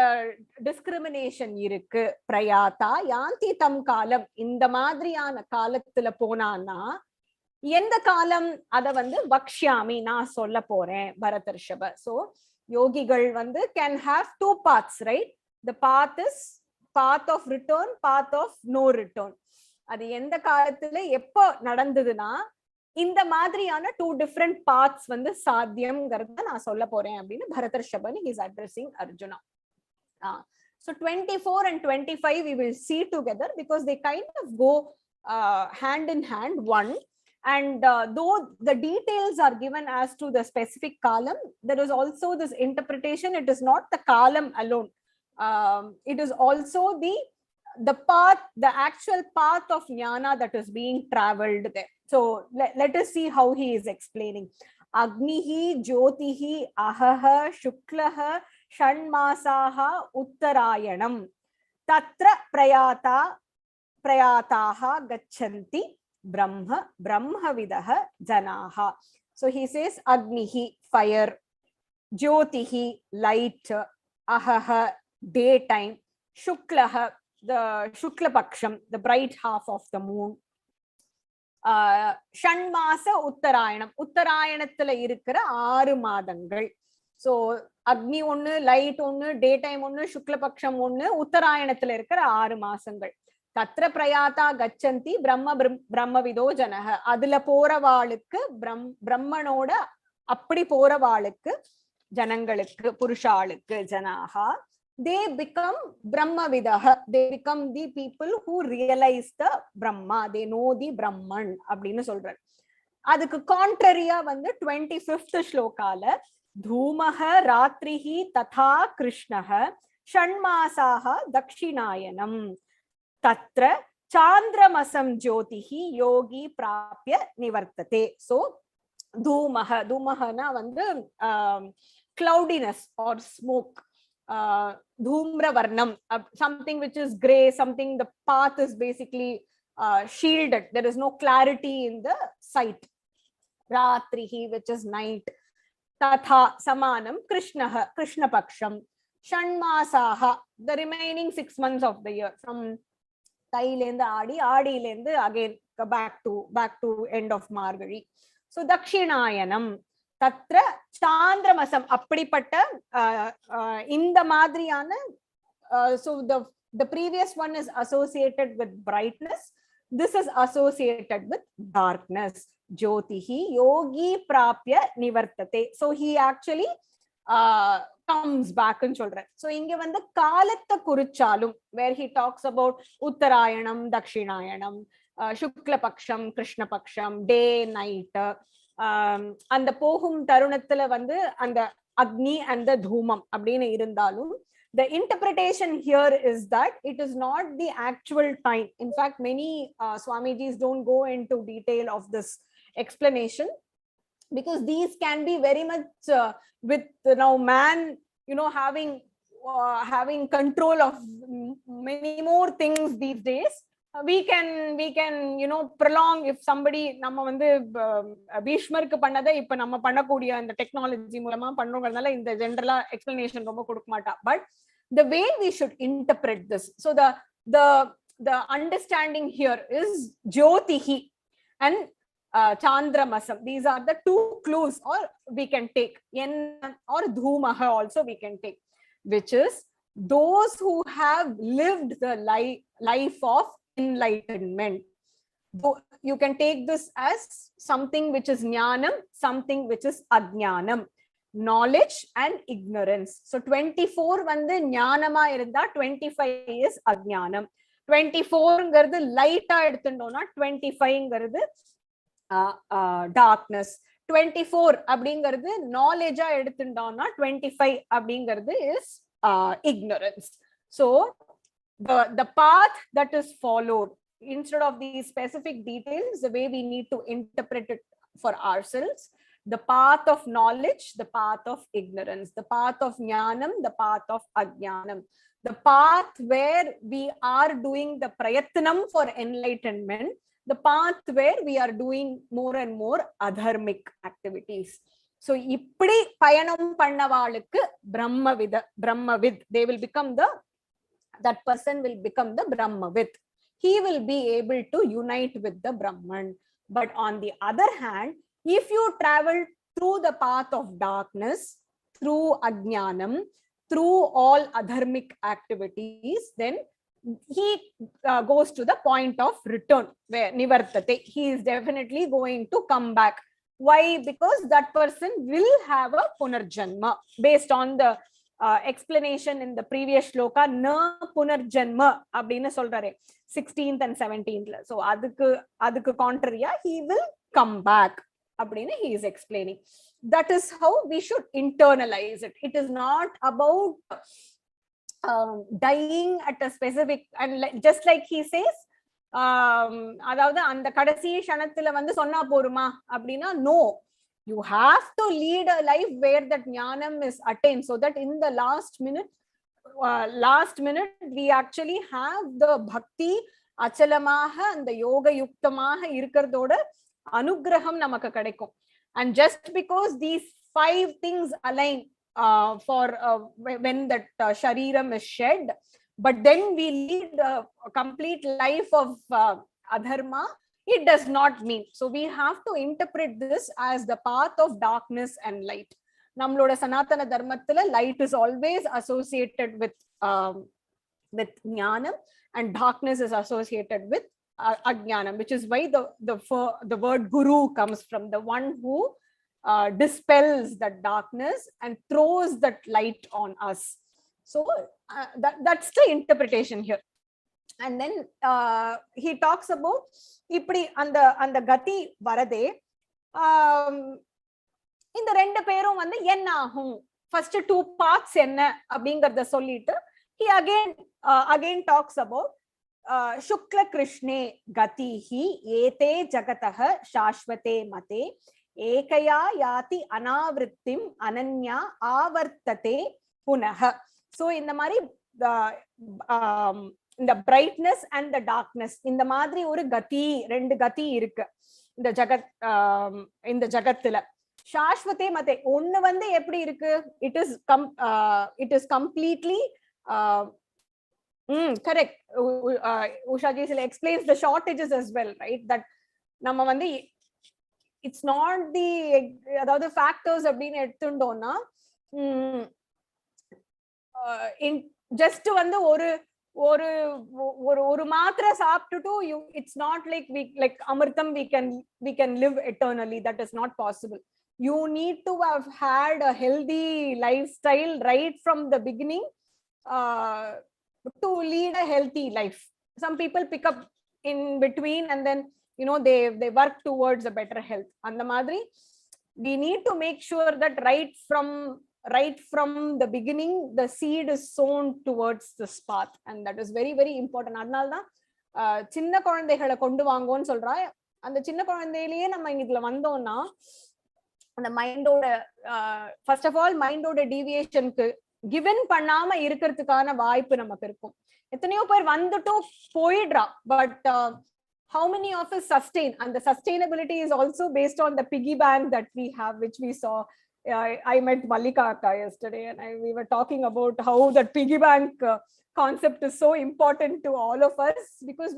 டிஸ்கிரிமினேஷன் இருக்கு? பிரயாத்தா யாந்தி தம் காலம், இந்த மாதிரியான காலத்துல போனான்னா எந்த காலம்? அத வந்து வக்ஷ்யாமி, நான் சொல்ல போறேன் பரதர்ஷப. சோ யோகிகள் வந்து can have 2 paths, right? The path is path of return, path of no return. அது எந்த காலத்துல எப்போ நடந்ததுன்னா இந்த மாதிரியான 2 different paths வந்து சாத்தியம்ங்கறத நான் சொல்ல போறேன் அப்படின்னு பரதர்ஷபன் is addressing Arjuna. So 24 and 25 we will see together because they kind of go hand in hand, one. And though the details are given as to the specific column, there is also this interpretation. It is not the column alone. It is also the path, the actual path of jnana that is being traveled there. So let us see how he is explaining. Agnihi jyotihi ahaha shuklaha shanmasaha uttarayanam tatra prayataha gachanti brahmavidaha janaha. So he says agnihi, fire, jyotihi, light, ahaha, daytime, shuklaha, the Shukla Paksham, the bright half of the moon. Shanmasa Uttarayanam. Uttarayanathala irukra 6 மாதங்கள். So Agni ஒன்னு, light ஒன்னு, daytime ஒன்னு, Shukla Paksham ஒன்னு, உத்தராயணத்துல இருக்கிற 6 மாசங்கள். தத்ர பிரயாதா கச்சந்தி பிரம்மவிதோ ஜனஹ. அதுல போறவாளுக்கு பிரம்மனோட அப்படி போறவாளுக்கு ஜனங்களுக்கு புருஷாளுக்கு ஜனாஹா, they become brahmavidah, they become the people who realize the brahma, they know the brahman அப்படின்னு சொல்றாரு. அதுக்கு கான்ட்ரரியா வந்து 25th ஸ்லோகால धूमः रात्रिः तथा कृष्णः षण्मासाः दक्षिणायनम् तत्र चान्द्रमसं ज्योतिः योगी प्राप्य निवर्तते. So धूमः வந்து cloudiness or smoke, dhumravarnam, something which is gray, something the path is basically shielded, there is no clarity in the sight. Ratrihi, which is night. Tatha samanam krishnah, krishna paksham. Shanmasaha, the remaining 6 months of the year, from Tailenda Adi lenda again back to end of Margari. So Dakshinayanam, tatra Chandramasam, appadipata in the madriyana. So the previous one is associated with brightness, this is associated with darkness. Jyotihi yogi prapya nivartate. So he actually comes back and children. So inge vanda kalatta kurichalum, where he talks about uttarayanam, dakshinayanam, shukla paksham, krishna paksham, day, night, and the pohum tarunathila vanda and the agni and the dhumam abdine irundalum, the interpretation here is that it is not the actual time. In fact, many Swamijis don't go into detail of this explanation, because these can be very much with now man, having control of many more things these days. We can prolong. If somebody நம்ம வந்து பீஷ்மருக்கு பண்ணதை இப்ப நம்ம பண்ணக்கூடிய இந்த technology மூலமா பண்றோம்னால இந்த ஜெனரலா எக்ஸ்பிளனேஷன் ரொம்ப கொடுக்க மாட்டா. But the way we should interpret this, so the understanding here is Jyotihi and Chandramasam. These are the 2 clues, or we can take or Dhumaha also we can take, which is those who have lived the life of enlightenment. You can take this as something which is jnanam, something which is ajnanam, knowledge and ignorance. So 24 வந்து ஞானமா இருந்தா 25 is ajnanam. 24ங்கிறது லைட்டா எடுத்துட்டோம்னா 25ங்கிறது darkness. 24 அப்படிங்கிறது knowledge-ஆ எடுத்துட்டோம்னா 25 அப்படிங்கிறது is ignorance. So the path that is followed, instead of these specific details, the way we need to interpret it for ourselves, the path of knowledge, the path of ignorance, the path of jnanam, the path of ajnanam, the path where we are doing the prayatnam for enlightenment, the path where we are doing more and more adharmic activities. So ippadi payanam pannavalukku brahmavid, they will become that person will become the brahmavid. He will be able to unite with the Brahman. But on the other hand, if you travel through the path of darkness, through ajnanam, through all adharmic activities, then he goes to the point of return, where nivartate, he is definitely going to come back. Why? Because that person will have a punarjanma, based on the explanation in the previous shloka, na punarjanma abdina solrare 16th and 17th. So adukku contrary, he will come back abdina he is explaining. That is how we should internalize it. It is not about dying at a specific, and just like he says, அதாவது அந்த கடைசி க்ஷணத்துல வந்து சொன்னா போருமா அப்படின்னா, no, you have to lead a life where that jnanam is attained, so that in the last minute we actually have the bhakti achalamaha and the yoga yuktamaha இருக்கிறதோட anugraham நமக்கு கிடைக்கும். And just because these 5 things align for when that shariram is shed, but then we lead a complete life of adharma, it does not mean. So we have to interpret this as the path of darkness and light. Nammaloda Sanatana Dharmathila, light is always associated with jnanam, and darkness is associated with ajnanam, which is why the word guru comes from, the one who dispels that darkness and throws that light on us. So that's the interpretation here. And then he talks about ipdi and the gati varade இந்த ரெண்டு பேரும் வந்து என்ன ஆகும், first two parts என்ன அப்படிங்கறத சொல்லிட்டு he again talks about shukla krishne gatihi ete jagatah shashvate mate ekaya yati anavrittim ananya avartate punah. So இந்த மாதிரி இந்த பிரைட்னஸ் அண்ட் த டார்க்னஸ், இந்த மாதிரி ஒரு கதி, ரெண்டு கதி இருக்கு இந்த ஜகத்துல. சாஸ்வதே மதே ஒண்ணு வந்து எப்படி இருக்கு, it is completely correct. Ushaji explains the shortages as well, right? That நம்ம வந்து it's not the அதாவது factors அப்படின்னு எடுத்துட்டோம்னா just வந்து ஒரு மாத்திரை சாப்பிட்டுட்டு it's not like அமிர்தம் we can live eternally. That is not possible. You need to have had a healthy lifestyle right from the beginning to lead a healthy life. Some people pick up in between and then they work towards a better health. And the madri, we need to make sure that right from the beginning the seed is sown towards this path, and that is very very important. அதனால தான் சின்ன குழந்தைகளை கொண்டு வாங்கோன்னு சொல்றா. அந்த சின்ன குழந்தையிலேயே நம்ம இதுல வந்தோம்னா அந்த மைண்டோட ஃபர்ஸ்ட் ஆஃப் ஆல் மைண்டோட டீவியேஷனுக்கு கிவன் பண்ணாம இருக்கிறதுக்கான வாய்ப்பு நமக்கு இருக்கும். எத்தனையோ பேர் வந்துட்டும் போயிடுறா, but how many of us sustain? And the sustainability is also based on the piggy bank that we have, which we saw. I met Mallika Akka yesterday and we were talking about how that piggy bank concept is so important to all of us, because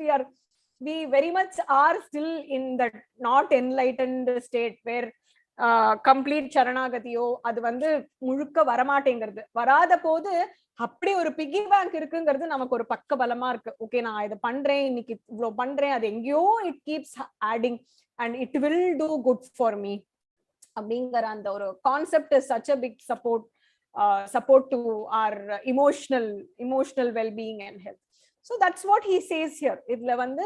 we very much are still in that not enlightened state where complete சரணாகதியோ அது வந்து முழுக்க வரமாட்டேங்கிறது. வராத போது அப்படி ஒரு பிகி bank இருக்குங்கிறது நமக்கு ஒரு பக்க பலமா இருக்கு. ஓகே, நான் இதை பண்றேன், இன்னைக்கு இவ்வளவு பண்றேன், அது எங்கேயோ it keeps adding and it will do good for me அப்படிங்கிற அந்த ஒரு concept is such a big support to our emotional well-being and health. So that's what he says here. இதுல வந்து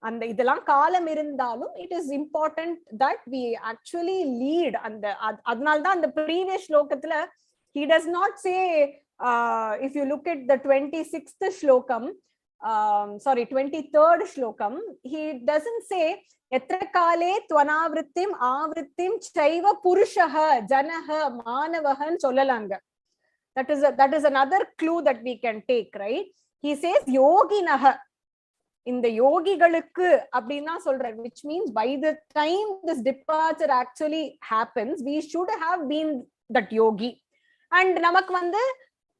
அந்த இதெல்லாம் காலம் இருந்தாலும் it is important that we actually lead. அதனால்தான் அந்த previous ஸ்லோகத்துல he does not say if you look at the 26th shlokam, 23rd shlokam, he doesn't say எத்திர காலே துவனாவிருத்திம் ஆவிருத்திம் சைவ புருஷஹ ஜனஹ மானவஹன்னு சொல்லலாங்க. that is another clue that we can take, right? He says யோகினஹ, இந்த யோகிகளுக்கு அப்படின்னா சொல்றார், which means by the time this departure actually happens we should have been that yogi. And நமக்கு வந்து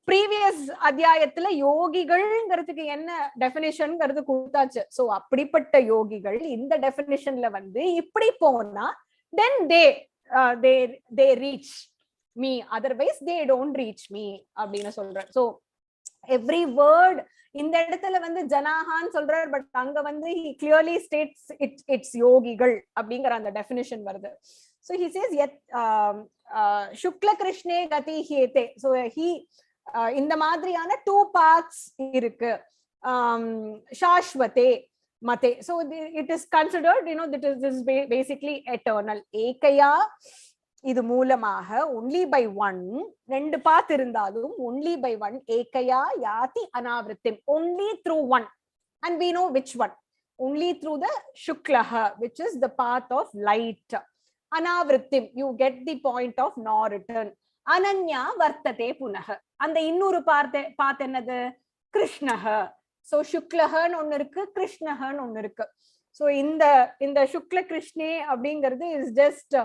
previous அத்தியாயத்துல யோகிகள்ங்கிறதுக்கு என்ன டெஃபினிஷன்ங்கிறது கொடுத்தாச்சு. சோ அப்படிப்பட்ட யோகிகள் இந்த டெஃபினிஷன்ல வந்து இப்படி போனா then they reach me, otherwise they don't reach me அப்படின்னு சொல்றார். சோ எவ்ரி வேர்ட் இந்த இடத்துல வந்து ஜனாஹான்னு சொல்றார், பட் அங்க வந்து he clearly states it's யோகிகள் அப்படிங்கிற அந்த டெஃபினிஷன் வருது. So he says shukla krishne gati hete. So he இந்த மாதிரியான டூ பார்ட்ஸ் இருக்கு. சாஸ்வதே மதே, so it is considered that this is basically eternal. ஏகையா, இது மூலமாக only by one, ரெண்டு பாத் இருந்தாலும் only by one. ஏகையா யாதி அனாவிருத்திம், only through one, and we know which one, only through the shuklaha, which is the path of light. Anavrittim, you get the point of no return. Ananya vartate punah, அந்த இன்னொரு பாத் என்னது, கிருஷ்ணஹ. So சுக்லஹன்னு ஒண்ணு இருக்கு, கிருஷ்ணஹன்னு ஒண்ணு இருக்கு. So இந்த சுக்ல கிருஷ்ணே அப்படிங்கிறது is just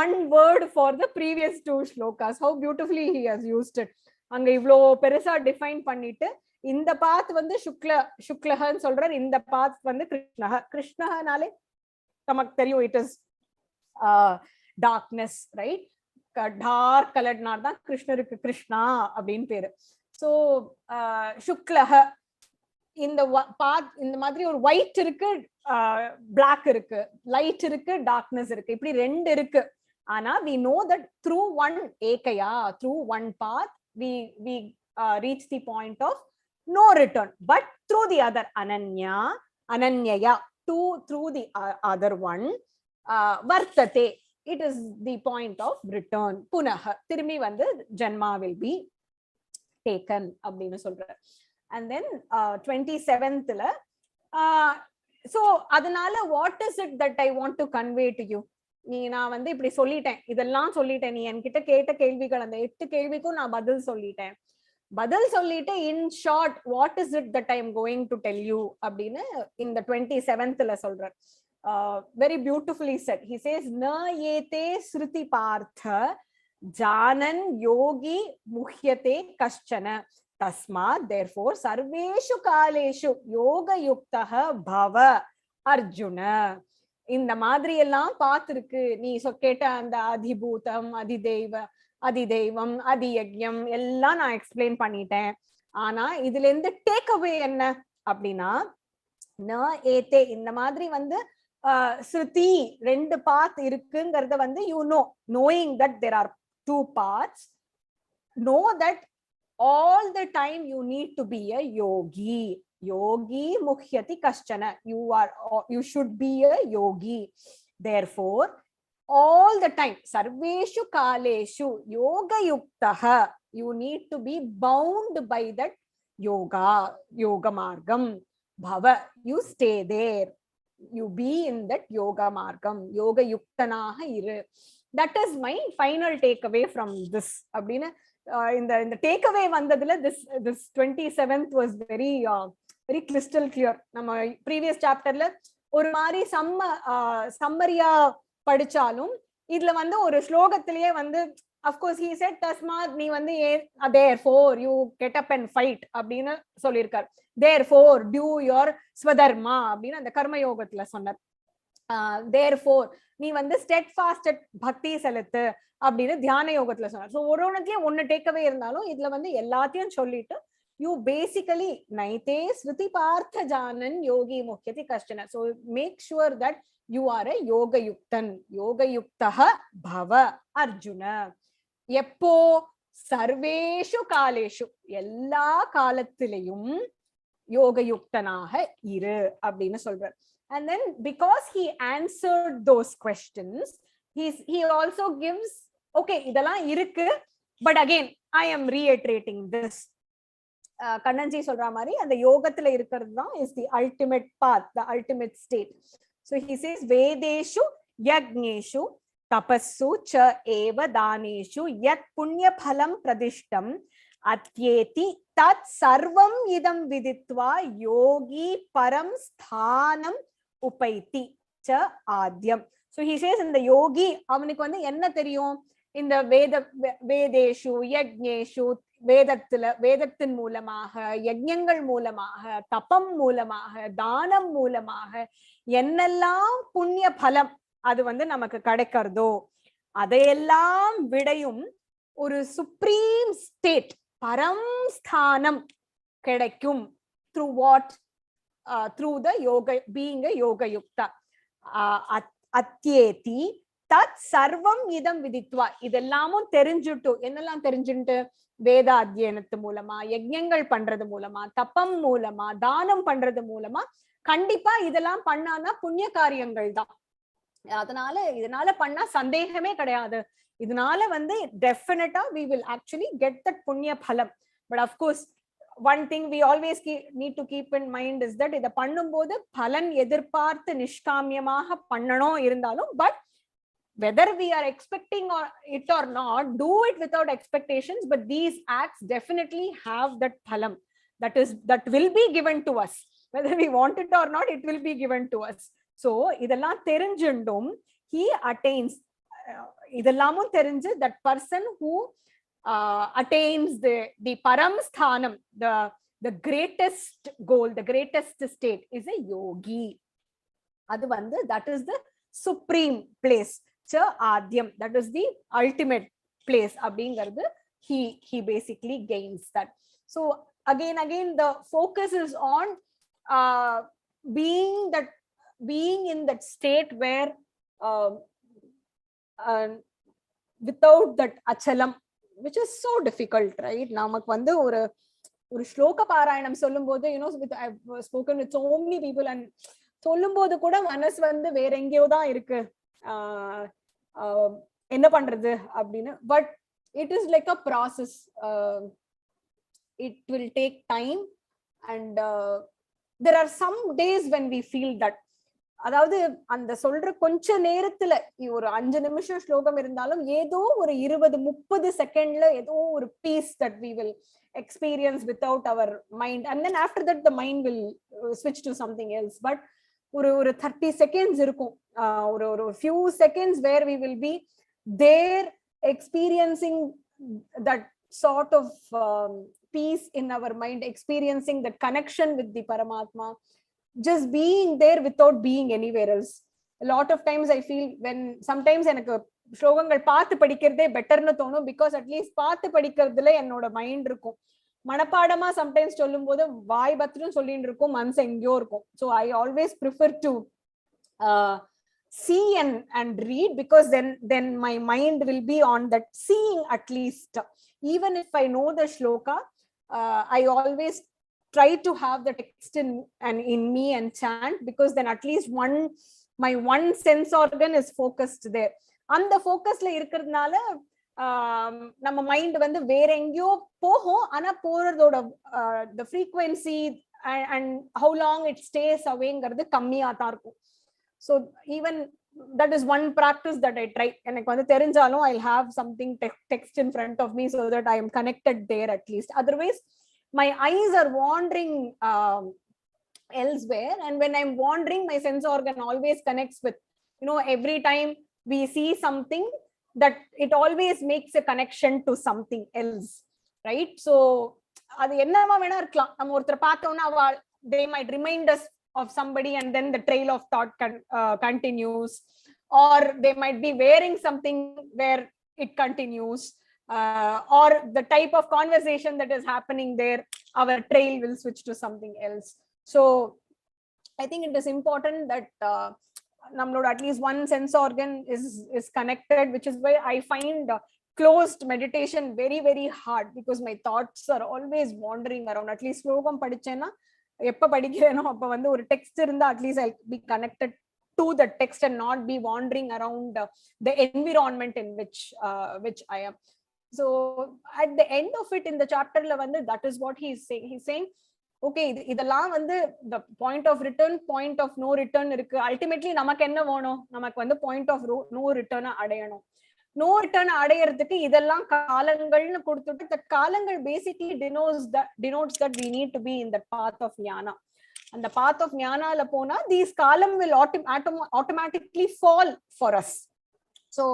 one word for the previous two shlokas. How beautifully he has used it. அங்க இவ்ளோ பெருசா டிஃபைன் பண்ணிட்டு இந்த பாத் வந்து சுக்லஹன்னு சொல்றார், இந்த பாத் வந்து கிருஷ்ணஹ. கிருஷ்ணஹனாலே நமக்கு தெரியும் it is darkness, right? Dark கலர்னால தான் கிருஷ்ணருக்கு கிருஷ்ணா அப்படின்னு பேரு. சோ சுக்லஹ, இந்த பாத் இந்த மாதிரி ஒரு ஒயிட் இருக்கு, பிளாக் இருக்கு, லைட் இருக்கு, டார்க்னஸ் இருக்கு, இப்படி ரெண்டு இருக்கு. ஆனா we know that through one ekaya, through one path we reach the point of no return, but through the other ananyaya, through the other one vartate, it is the point of return. Punaha, திரும்பி வந்து Janma will be taken அப்படின்னு சொல்றார். And then 27th ல so அதனால what is it that I want to convey to you? நான் வந்து இப்படி சொல்லிட்டேன், இதெல்லாம் சொல்லிட்டேன், நீ என்கிட்ட கேட்ட கேள்விகள் அந்த 8 கேள்விக்கும் நான் பதில் சொல்லிட்டு in short what is it that I am going to tell you அப்படின்னு இந்த 27th ல சொல்றார். very beautifully said. He says na yete sruti partha janan yogi muhyate kaschana tasmat therefore sarveshu kaleshu yoga yuktah bhava arjuna. இந்த மாதிரி எல்லாம் பார்த்திருக்கு. நீ கேட்ட அந்த அதிபூதம், அதிதெய்வம், அதியஜ்யம் எல்லாம் நான் எக்ஸ்பிளைன் பண்ணிட்டேன். ஆனா இதுல இருந்து டேக் அவே என்ன அப்படின்னா, ந ஏதே, இந்த மாதிரி வந்து ஸ்ருதி ரெண்டு பாத் இருக்குங்கிறத வந்து you know, knowing that there are two paths, know that all the time you need to be a yogi. Yogi mukhyati kaschana, you should be a yogi. Therefore all the time sarveshu kaleshu yoga yuktah, you need to be bound by that yoga margam. Bhava, you stay there, you be in that yoga margam, yoga yuktanaha iru. That is my final takeaway from this. அப்படினா இந்த takeaway வந்ததுல this 27th was very crystal clear. நம்ம previous chapterல ஒரு மாதிரி சம்மரியா படிச்சாலும் இதுல வந்து ஒரு ஸ்லோகத்திலேயே வந்து of course he said tasmat, நீ வந்து therefore you get up and fight அப்படின்னு சொல்லியிருக்கார். therefore do your ஸ்வதர்மா அப்படின்னு அந்த கர்ம யோகத்துல சொன்னார். therefore நீ வந்து steadfast பக்தி செலுத்து அப்படின்னு தியான யோகத்துல சொன்னார். ஸோ ஒரு ஒன்றுலயும் ஒன்னு டேக்கவே இருந்தாலும் இதுல வந்து எல்லாத்தையும் சொல்லிட்டு you basically naite sruti partha janan yogi muhyati kashchana. So make sure that you are a yoga yuktan, yoga yuktah bhava arjuna. எப்போ சர்வேஷு காலேஷு, எல்லா காலத்திலையும் யோக யுக்தனாக இரு அப்படின்னு சொல்றார். And then because he answered those questions, he also gives, okay, இதெல்லாம் இருக்கு, but again I am reiterating this. கண்ணன்ஜி சொல்ற மாதிரி அந்த யோகத்துல இருக்கிறது தான் is the ultimate path, the ultimate state. So he says vedeshu yagneshu tapassu cha eva daneshu yat punya phalam pradishtam atyeti tat sarvam idam viditva yogi param sthanam upaiti cha adyam. So he says in the yogi அவனுக்கு வந்து என்ன தெரியும், இந்த வேதேஷு யக்ஞேஷு, வேதத்தின் மூலமாக, யஜ்ஞங்கள் மூலமாக, தபம் மூலமாக, தானம் மூலமாக என்னெல்லாம் புண்ணிய பலம் அது வந்து நமக்கு கிடைக்கிறதோ அதையெல்லாம் விடையும் ஒரு சுப்ரீம் ஸ்டேட், பரம் ஸ்தானம் கிடைக்கும். through what? through the yoga, being a yoga yukta. atyeti tat sarvam idam viditva, இதெல்லாமும் தெரிஞ்சுட்டு, என்னெல்லாம் தெரிஞ்சுட்டு, வேத அத்தியனத்து மூலமா, யஜ்ஞங்கள் பண்றது மூலமா, தப்பம் மூலமா, தானம் பண்றது மூலமா, கண்டிப்பா இதெல்லாம் பண்ணானா புண்ணிய காரியங்கள் தான். அதனால இதனால பண்ணா சந்தேகமே கிடையாது, இதனால வந்து டெஃபினட்டா we will actually get that புண்ணிய பலம். But of course one thing we always need to keep in mind is that இத பண்ணும்போது பலன் எதிர்பார்த்து நிஷ்காமியமாக பண்ணணும் இருந்தாலும், but whether we are expecting it or not, do it without expectations. But these acts definitely have that phalam that will be given to us, whether we want it or not, it will be given to us. So இதெல்லாம் தெரிஞ்சிண்டும் he attains, இதெல்லாமும் தெரிஞ்சு that person who attains the param sthanam, the greatest goal, the greatest state is a yogi. That is the supreme place. Cha Adyam, that is the ultimate place. He basically gains that. So again, the focus is on being in that state where without that achalam, which is so difficult, right? Namak ஒரு ஸ்லோக பாராயணம் சொல்லும் போது, I've spoken with so many people, and சொல்லும் போது கூட மனசு வேற எங்கேயோ தான் இருக்கு, என்ன பண்றது அப்படின்னு. But it is like a process. It will take time, and there are some days when we feel that. அதாவது அந்த சொல்ற கொஞ்ச நேரத்துல ஒரு 5 நிமிஷம் ஸ்லோகம் இருந்தாலும் ஏதோ ஒரு 20-30 செகண்ட்ல ஏதோ ஒரு piece that we will experience without our mind, and then after that the mind will switch to something else. But ஒரு 30 seconds இருக்கும், ஒரு few seconds where we will be there experiencing that sort of peace in our mind, experiencing that connection with the Paramatma, just being there without being anywhere else. A lot of times I feel when sometimes எனக்கு ஸ்லோகங்கள் பார்த்து படிக்கிறதே பெட்டர்னு தோணும், because at least பார்த்து படிக்கிறதுல என்னோட mind இருக்கும். மனப்பாடமா sometimes சொல்லும் போது வாய் பத்திரம் சொல்லிட்டு இருக்கும், மனசு எங்கேயோ இருக்கும். So I always prefer to see and read, because then my mind will be on that seeing at least. Even if I know the shloka, I always try to have the text in me and chant, because then at least my one sense organ is focused there. அந்த ஃபோக்கஸ்ல இருக்கிறதுனால நம்ம mind வேற எங்கேயோ போகும், ஆனா போறதோட the frequency and how long it stays awayங்கிறது கம்மியா தான் இருக்கும். So even that is one practice that I try. எனக்கு தெரிஞ்சாலும் I'll have something text in front of me so that I am connected there at least. Otherwise my eyes are wandering elsewhere, and when I'm wandering, my sense organ always connects with, every time we see something, that it always makes a connection to something else, right? So adu ennama vena irkalam, nam orthar paathona they might remind us of somebody, and then the trail of thought continues, or they might be wearing something where it continues, or the type of conversation that is happening there, our trail will switch to something else. So I think it is important that at least one sense organ is connected, which is why I find closed meditation very, very hard, because my thoughts are always wandering around. At least slogam padichena eppa padikreno appa ஒரு text இருந்தா at least I'll be connected to the text and not be wandering around the environment in which I am. So at the end of it, in the chapter la that is what he's saying okay, இதெல்லாம் the point of return, point of no return இருக்கு. Ultimately நமக்கு என்ன வேணும், நமக்கு point of no return அடையணும். no return அடையறதுக்கு இதெல்லாம் காலங்கள்னு கொடுத்துட்டு, that காலங்கள் basically denotes that we need to be in the path of jnana. And the path of jnana la pona, these kalam will automatically fall for us. So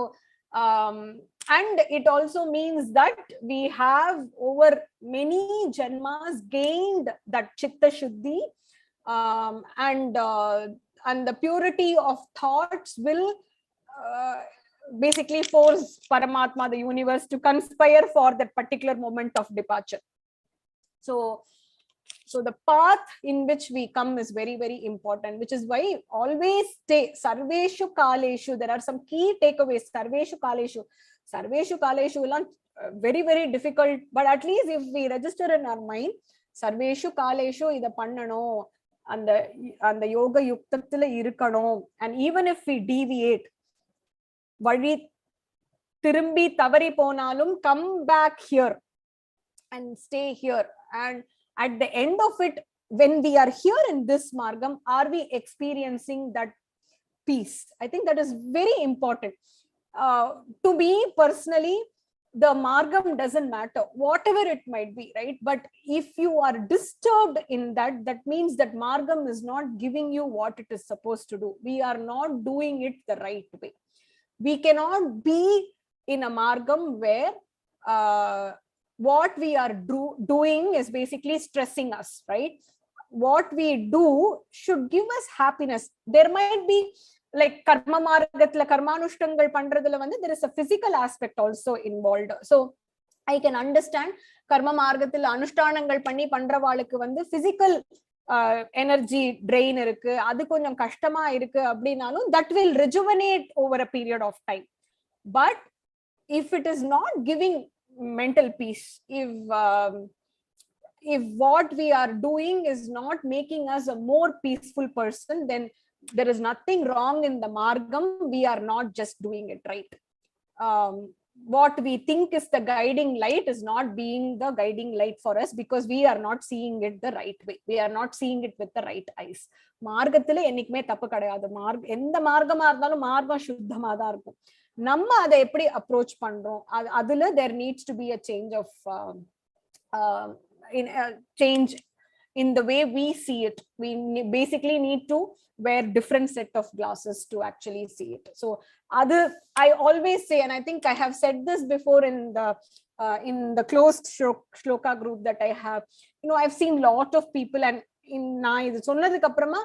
and it also means that we have over many janmas gained that chitta shuddhi, and the purity of thoughts will basically force Paramatma, the universe, to conspire for that particular moment of departure. So the path in which we come is very, very important, which is why always stay sarveshu kaleshu. There are some key takeaways. Sarveshu kaleshu is very, very difficult, but at least if we register in our mind, sarveshu kaleshu ida pannano, and the yoga yuktathila irukano, and even if we deviate, vadi திரும்பி தவறி போனாலும் come back here and stay here. And at the end of it, when we are here in this margam, are we experiencing that peace? I think that is very important. To me personally, the margam doesn't matter, whatever it might be, right? But if you are disturbed in that means that margam is not giving you what it is supposed to do. We are not doing it the right way. We cannot be in a margam where what we are doing is basically stressing us, right? What we do should give us happiness. There might be like karma margathila karmanushtangal pandradhula vandu there is a physical aspect also involved. So I can understand karma margathila anushtanangal panni பண்றவாளுக்கு வந்து physical energy drain இருக்கு, அது கொஞ்சம் கஷ்டமா இருக்கு அப்படினாலும் that will rejuvenate over a period of time. But if it is not giving mental peace, if what we are doing is not making us a more peaceful person, then there is nothing wrong in the margam. We are not just doing it right. What we think is the guiding light is not being the guiding light for us because we are not seeing it the right way. We are not seeing it with the right eyes. மார்க்கத்துல என்னைக்குமே தப்பு கிடையாது. எந்த மார்க்கமா இருந்தாலும் மார்க்கம் சுத்தமா தான் இருக்கும். நம்ம அதை எப்படி அப்ரோச் பண்றோம், அதுல there needs to be a change of change in the way we see it. We basically need to wear different set of glasses to actually see it. So other, I always say, and I think I have said this before in the closed shloka group that I have, I've seen lot of people, and in na idu sonnadukku apparama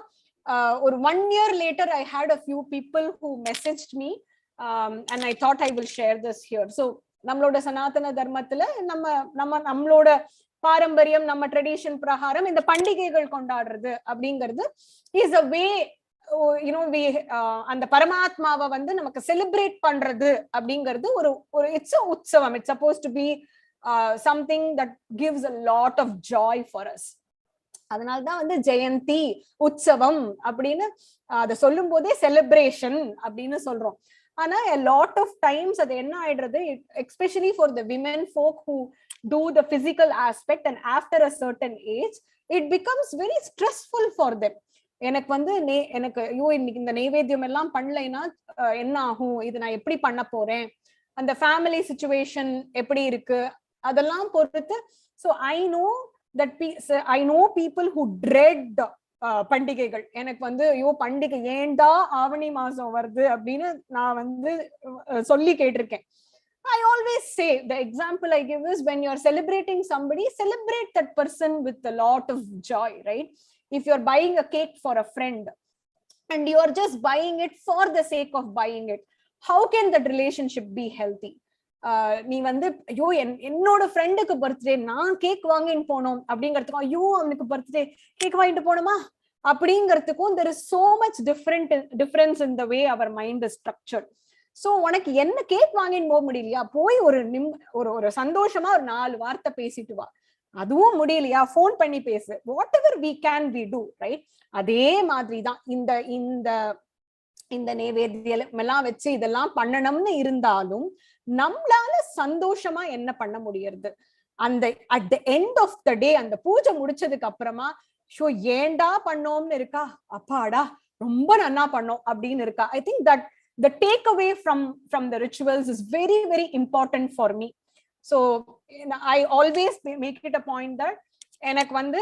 or 1 year later I had a few people who messaged me, and I thought I will share this here. So nammaloda sanatana dharmathila nammaloda பாரம்பரியம், நம்ம tradition பிரகாரம் இந்த பண்டிகைகள் கொண்டாடுறது அப்படிங்கிறது is a வே, அந்த பரமாத்மாவை வந்து நமக்கு செலிப்ரேட் பண்றது அப்படிங்கிறது ஒரு இட்ஸ் அ உற்சவம். It's supposed to be something that gives a lot of joy for us. அதனால்தான் வந்து ஜெயந்தி உற்சவம் அப்படின்னு அதை சொல்லும் போதே செலிப்ரேஷன் அப்படின்னு சொல்றோம். ஆனா a lot of times அது என்ன ஆயிடுறது, especially for the women folk who do the physical aspect, and after a certain age it becomes very stressful for them. எனக்கு வந்து எனக்கு இன்னைக்கு இந்த நைவேத்தியம் எல்லாம் பண்ணலைன்னா என்ன ஆகும், இது நான் எப்படி பண்ண போறேன், அந்த ஃபேமிலி சிச்சுவேஷன் எப்படி இருக்கு அதெல்லாம் பொறுத்து. So I know people who dread பண்டிகைகள். எனக்கு வந்து பண்டிகை ஏண்டா ஆவணி மாசம் வருது அப்படின்னு நான் வந்து சொல்லி கேட்டிருக்கேன். I always say the example I give is when you are celebrating somebody, celebrate that person with a lot of joy, right? If you are buying a cake for a friend and you are just buying it for the sake of buying it, how can that relationship be healthy? நீ வந்து ஐயோ என்னோட ஃப்ரெண்டுக்கு birthday நான் cake வாங்கின்னு போனோம் அப்படிங்கிறதுக்கும், ஐயோ அவனுக்கு பர்த்டே கேக் வாங்கிட்டு போனோமா அப்படிங்கிறதுக்கும் there is so much difference in the way our mind is structured. So உனக்கு என்ன கேக் வாங்கின்னு போக முடியலையா, போய் ஒரு சந்தோஷமா ஒரு 4 வார்த்தை பேசிட்டு வா. அதுவும் முடியலையா, போன் பண்ணி பேசு. What ever we can we do, right? அதே மாதிரிதான் இந்த நைவேத்தியம் எல்லாம் வச்சு இதெல்லாம் பண்ணணும்னு இருந்தாலும் நம்மளால சந்தோஷமா என்ன பண்ண முடியறது, அந்த at the end of the day அந்த பூஜை முடிச்சதுக்கு அப்புறமா ஷோ ஏண்டா பண்ணோம்னு இருக்கா, அப்பாடா ரொம்ப நன்னா பண்ணோம் அப்படின்னு இருக்கா. I think that the takeaway from the rituals is very, very important for me. So I always make it a point that எனக்கு வந்து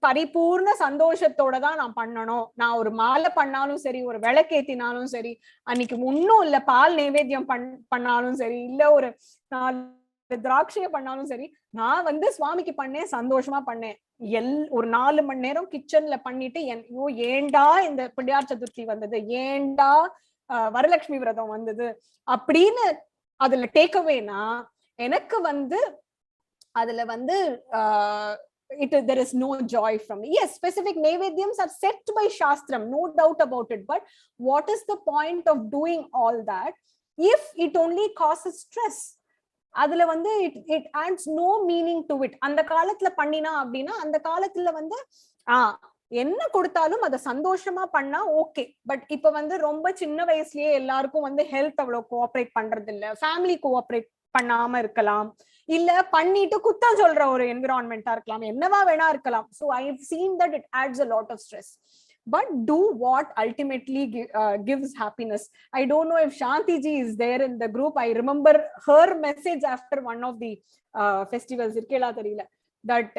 பரிபூர்ண சந்தோஷத்தோட தான் நான் பண்ணணும். நான் ஒரு மாலை பண்ணாலும் சரி, ஒரு விளக்கேத்தினாலும் சரி, அன்னைக்கு ஒன்னும் இல்ல பால் நைவேத்தியம் பண்ணாலும் சரி, இல்ல ஒரு 4 திராட்சைய பண்ணாலும் சரி, நான் வந்து சுவாமிக்கு பண்ணேன், சந்தோஷமா பண்ணேன். ஒரு 4 மணி நேரம் கிச்சன்ல பண்ணிட்டு ஏண்டா இந்த பிள்ளையார் சதுர்த்தி வந்தது, ஏண்டா வரலட்சுமி விரதம் வந்தது அப்படின்னு அதுல டேக்அவேனா எனக்கு வந்து அதுல வந்து there is no joy from it. Yes, specific naivedyams are set by Shastram, no doubt about it. But what is the point of doing all that if it only causes stress? அதுல வந்து it adds no meaning to it. அந்த காலத்துல பண்ணினா அப்படின்னா அந்த காலத்துல வந்து என்ன கொடுத்தாலும் அதை சந்தோஷமா பண்ணா ஓகே. பட் இப்ப வந்து ரொம்ப சின்ன வயசுலயே எல்லாருக்கும் வந்து ஹெல்த் அவ்வளவு கோஆபரேட் பண்றது இல்ல, ஃபேமிலி கோஆபரேட் பண்ணாம இருக்கலாம், இல்ல பண்ணிட்டு குத்தம் சொல்ற ஒரு என்விரான்மெண்டா இருக்கலாம், என்னவா வேணா இருக்கலாம். So I've seen that it adds a lot of stress. But do what ultimately gives happiness. I don't know if Shanti ji is there in the group. I remember her message after one of the festivals irkela theriyala that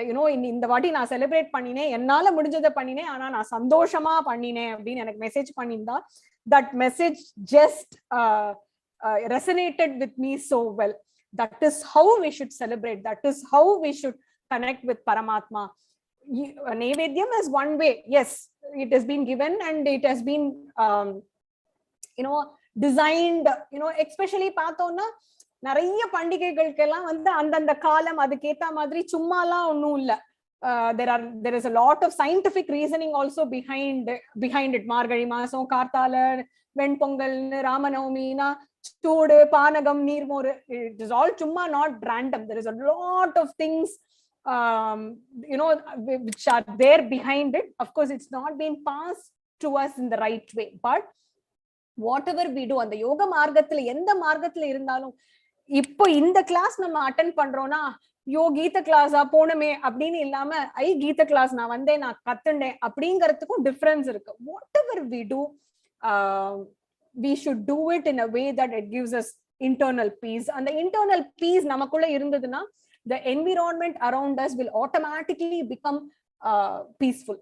இந்த வாட்டி நான் celebrate பண்ணினேன், என்னால முடிஞ்சதை பண்ணினேன், ஆனா நான் சந்தோஷமா பண்ணினேன் அப்படின்னு எனக்கு மெசேஜ் பண்ணியிருந்தா. That message just resonated with me so well. That is how we should celebrate. That is how we should connect with Paramatma. Naivedyam is one way. Yes, it has been given and it has been, designed, especially பார்த்தோம்னா நிறைய பண்டிகைகளுக்கெல்லாம் வந்து அந்தந்த காலம் அதுக்கேத்த மாதிரி சும்மாலாம் ஒன்றும் இல்லை. There is a lot of scientific reasoning also behind it. மார்கழி மாசம் கார்த்தால வெண்பொங்கல் ராமநவமினா சூடு பானகம் நீர்மோர், it is all chumma, not random. There is a lot of things which are there behind it. Of course, it's not been passed to us in the right way, but whatever we do, அந்த யோக மார்க்கத்துல எந்த மார்க்கத்துல இருந்தாலும், இப்போ இந்த class நம்ம attend பண்றோம்னா யோ கீத கிளாஸா போனமே அப்படின்னு இல்லாம கீத கிளாஸ் நான் வந்தேன் நான் கத்துண்டேன் அப்படிங்கறதுக்கும் டிஃபரன்ஸ் இருக்கு. whatever we do, we should do it in a way that it gives us internal peace. அந்த internal peace நமக்குள்ள இருந்ததுன்னா the environment around us will automatically become peaceful,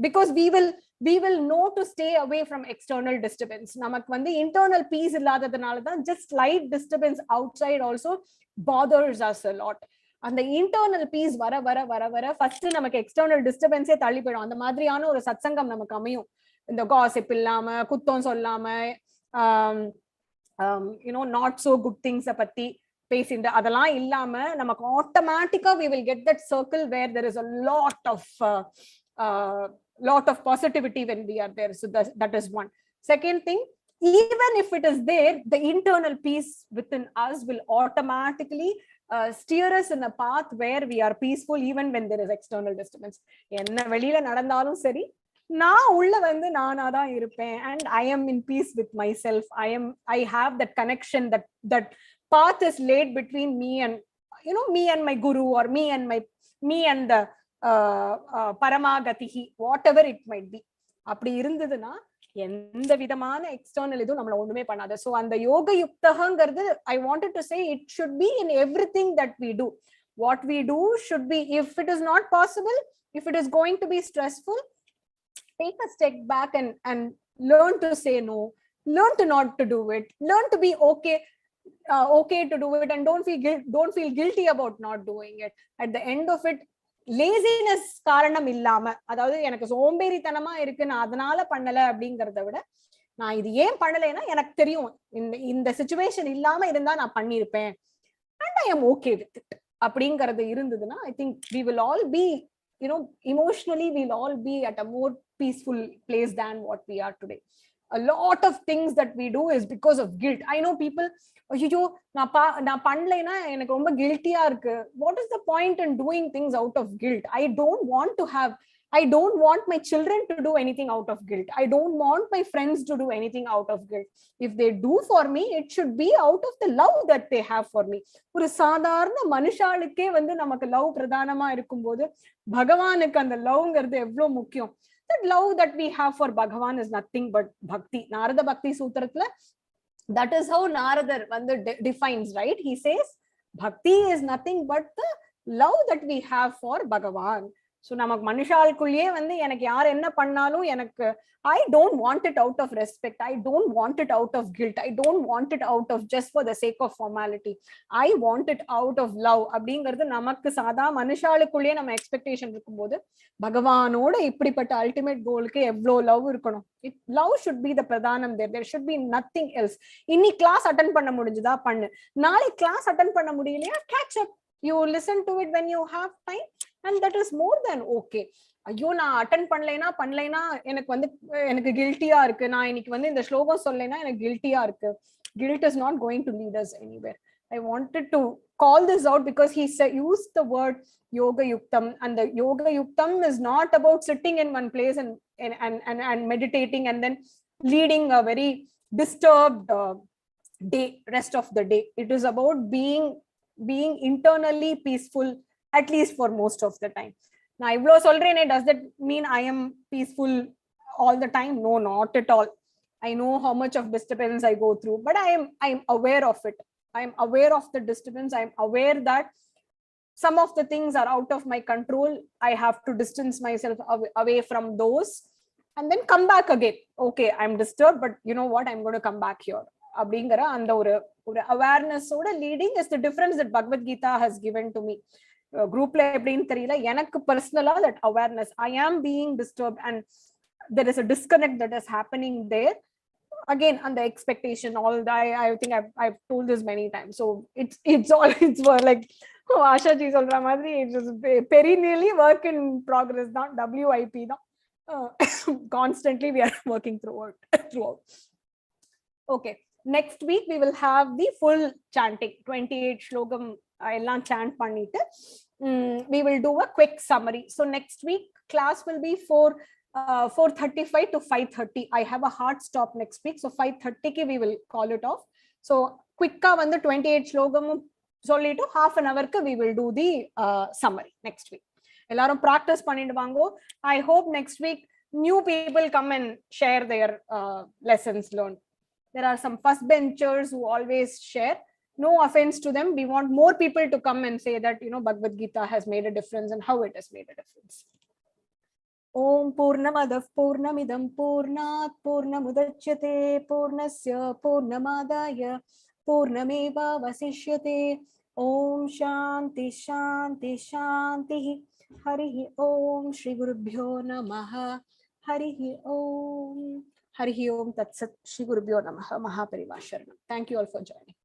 because we will know to stay away from external disturbance. நமக்கு வந்து internal peace இல்லாததுனால தான் just slight disturbance outside also bothers us a lot. அந்த internal peace வர வர வர வர first நமக்கு external disturbance தள்ளி போயிடும். அந்த மாதிரியான ஒரு சத்சங்கம் நமக்கு அமையும். இந்த gossip இல்லாம குத்தம் சொல்லாம not so good things பத்தி பேசிட்டு அதெல்லாம் இல்லாம நமக்கு ஆட்டோமேட்டிக்கா we will get that circle where there is a lot of positivity when we are there. So that is one. Second thing, even if it is there, the internal peace within us will automatically steer us in a path where we are peaceful even when there is external disturbance. என்ன வெளியில நடந்தாலும் சரி, நான் உள்ள வந்து நானா தான் இருப்பேன், and I am in peace with myself. I have that connection, that path is laid between me and my guru, or me and the paramagatihi, whatever it might be. அப்படி இருந்ததுன்னா எந்த விதமான எக்ஸ்டர்னல் இதுவும் நம்மள ஒண்ணுமே பண்ணாது. ஸோ அந்த யோக யுக்தகங்கிறது, I wanted to say, it should be in everything that we do. What we do should be, if it is not possible, if it is going to be stressful, take a step back and learn to say no, learn to not to do it, learn to be okay to do it, and don't feel guilty about not doing it. At the end of it, laziness காரணம் இல்லாம, அதாவது எனக்கு சோம்பேறித்தனமா இருக்கு நான் அதனால பண்ணல அப்படிங்கறத விட, நான் இது ஏன் பண்ணலைன்னா எனக்கு தெரியும் இந்த சிச்சுவேஷன் இல்லாம இருந்தா நான் பண்ணிருப்பேன், and I am okay with it அப்படிங்கறது இருந்ததுன்னா, I think we will all be, emotionally we'll all be at a more peaceful place than what we are today. A lot of things that we do is because of guilt. I know people, ஐயோ நான் பண்ணலைன்னா எனக்கு ரொம்ப கில்ட்டியா இருக்கு. What is the point in doing things out of guilt? I don't want my children to do anything out of guilt. I don't want my friends to do anything out of guilt. If they do for me, it should be out of the love that they have for me. ஒரு சாதாரண மனுஷாளுக்கே வந்து நமக்கு love பிரதானமா இருக்கும்போது பகவானுக்கு அந்த லவ்ங்கிறது எவ்வளவு முக்கியம். That love that we have for Bhagavan is nothing but bhakti. Narada Bhakti Sutrathla, that is how Narada defines, right? He says bhakti is nothing but the love that we have for Bhagavan. So நமக்கு மனுஷாளுக்குள்ளேயே வந்து எனக்கு யார் என்ன பண்ணாலும் எனக்கு I don't want it out of respect. I don't want it out of guilt. I don't want it out of just for the sake of formality. I want it out of love. அப்படிங்கிறது நமக்கு சாதா மனுஷாளுக்குள்ளேயே நம்ம expectation இருக்கும்போது பகவானோட இப்படிப்பட்ட ultimate கோலுக்கு எவ்வளோ love இருக்கணும். Love should be the pradhanam there. There should be nothing else. இன்னி கிளாஸ் அட்டென்ட் பண்ண முடிஞ்சுதா பண்ணு, நாளை கிளாஸ் அட்டென்ட் பண்ண முடியலையா catch up. You listen to it when you have time, and that is more than okay. ஐயோ நான் attend பண்ணலைனா எனக்கு கில்ட்டியா இருக்கு, நான் இன்னைக்கு வந்து இந்த ஸ்லோகம் சொல்லலைன்னா எனக்கு கில்ட்டியா இருக்கு. Guilt is not going to lead us anywhere. I wanted to call this out because he used the word yoga yuktam, and the yoga yuktam is not about sitting in one place and meditating and then leading a very disturbed day, rest of the day. It is about being internally peaceful, at least for most of the time. Now ivlo solrene, does that mean I am peaceful all the time? No, not at all. I know how much of disturbance I go through, but I am aware of it. I am aware of the disturbance. I am aware that some of the things are out of my control. I have to distance myself away from those and then come back again. Okay, I'm disturbed, but you know what, I'm going to come back here. அப்படிங்கிற அந்த ஒரு awareness ஓட leading is the difference that Bhagavad Gita has given to me. Groupல எப்படின்னு தெரியல, எனக்கு personally that awareness, I am being disturbed and there is a disconnect that is happening there. Again, on the expectation, all that, I think I've told this many times. So it's all, it's like Asha ji solra madri, it's just perennially work in progress, not WIP. No? Constantly we are working throughout. Okay, next week we will have the full chanting, 28 shlokam ellam chant pannittu. We will do a quick summary. So next week class will be for 4:35 to 5:30. I have a hard stop next week, so 5:30 ki we will call it off. So quick ah vandu 28 shlokam sollitu half an hour ku we will do the summary next week. Ellarum practice panninu vaango. I hope next week new people come and share their lessons learned. There are some first benchers who always share. No offense to them. We want more people to come and say that, Bhagavad Gita has made a difference and how it has made a difference. Om Purnamadav Purnamidam Purnat Purnamudachyate Purnasya Purnamadaya Purnameva Vasishyate. Om Shanti Shanti Shanti. Harihi Om Shri Gurubhyo Namaha. Harihi Om. Harihi Om Tat Sat. Shri Gurubhyo Namaha. Mahaparivasharanam. Thank you all for joining.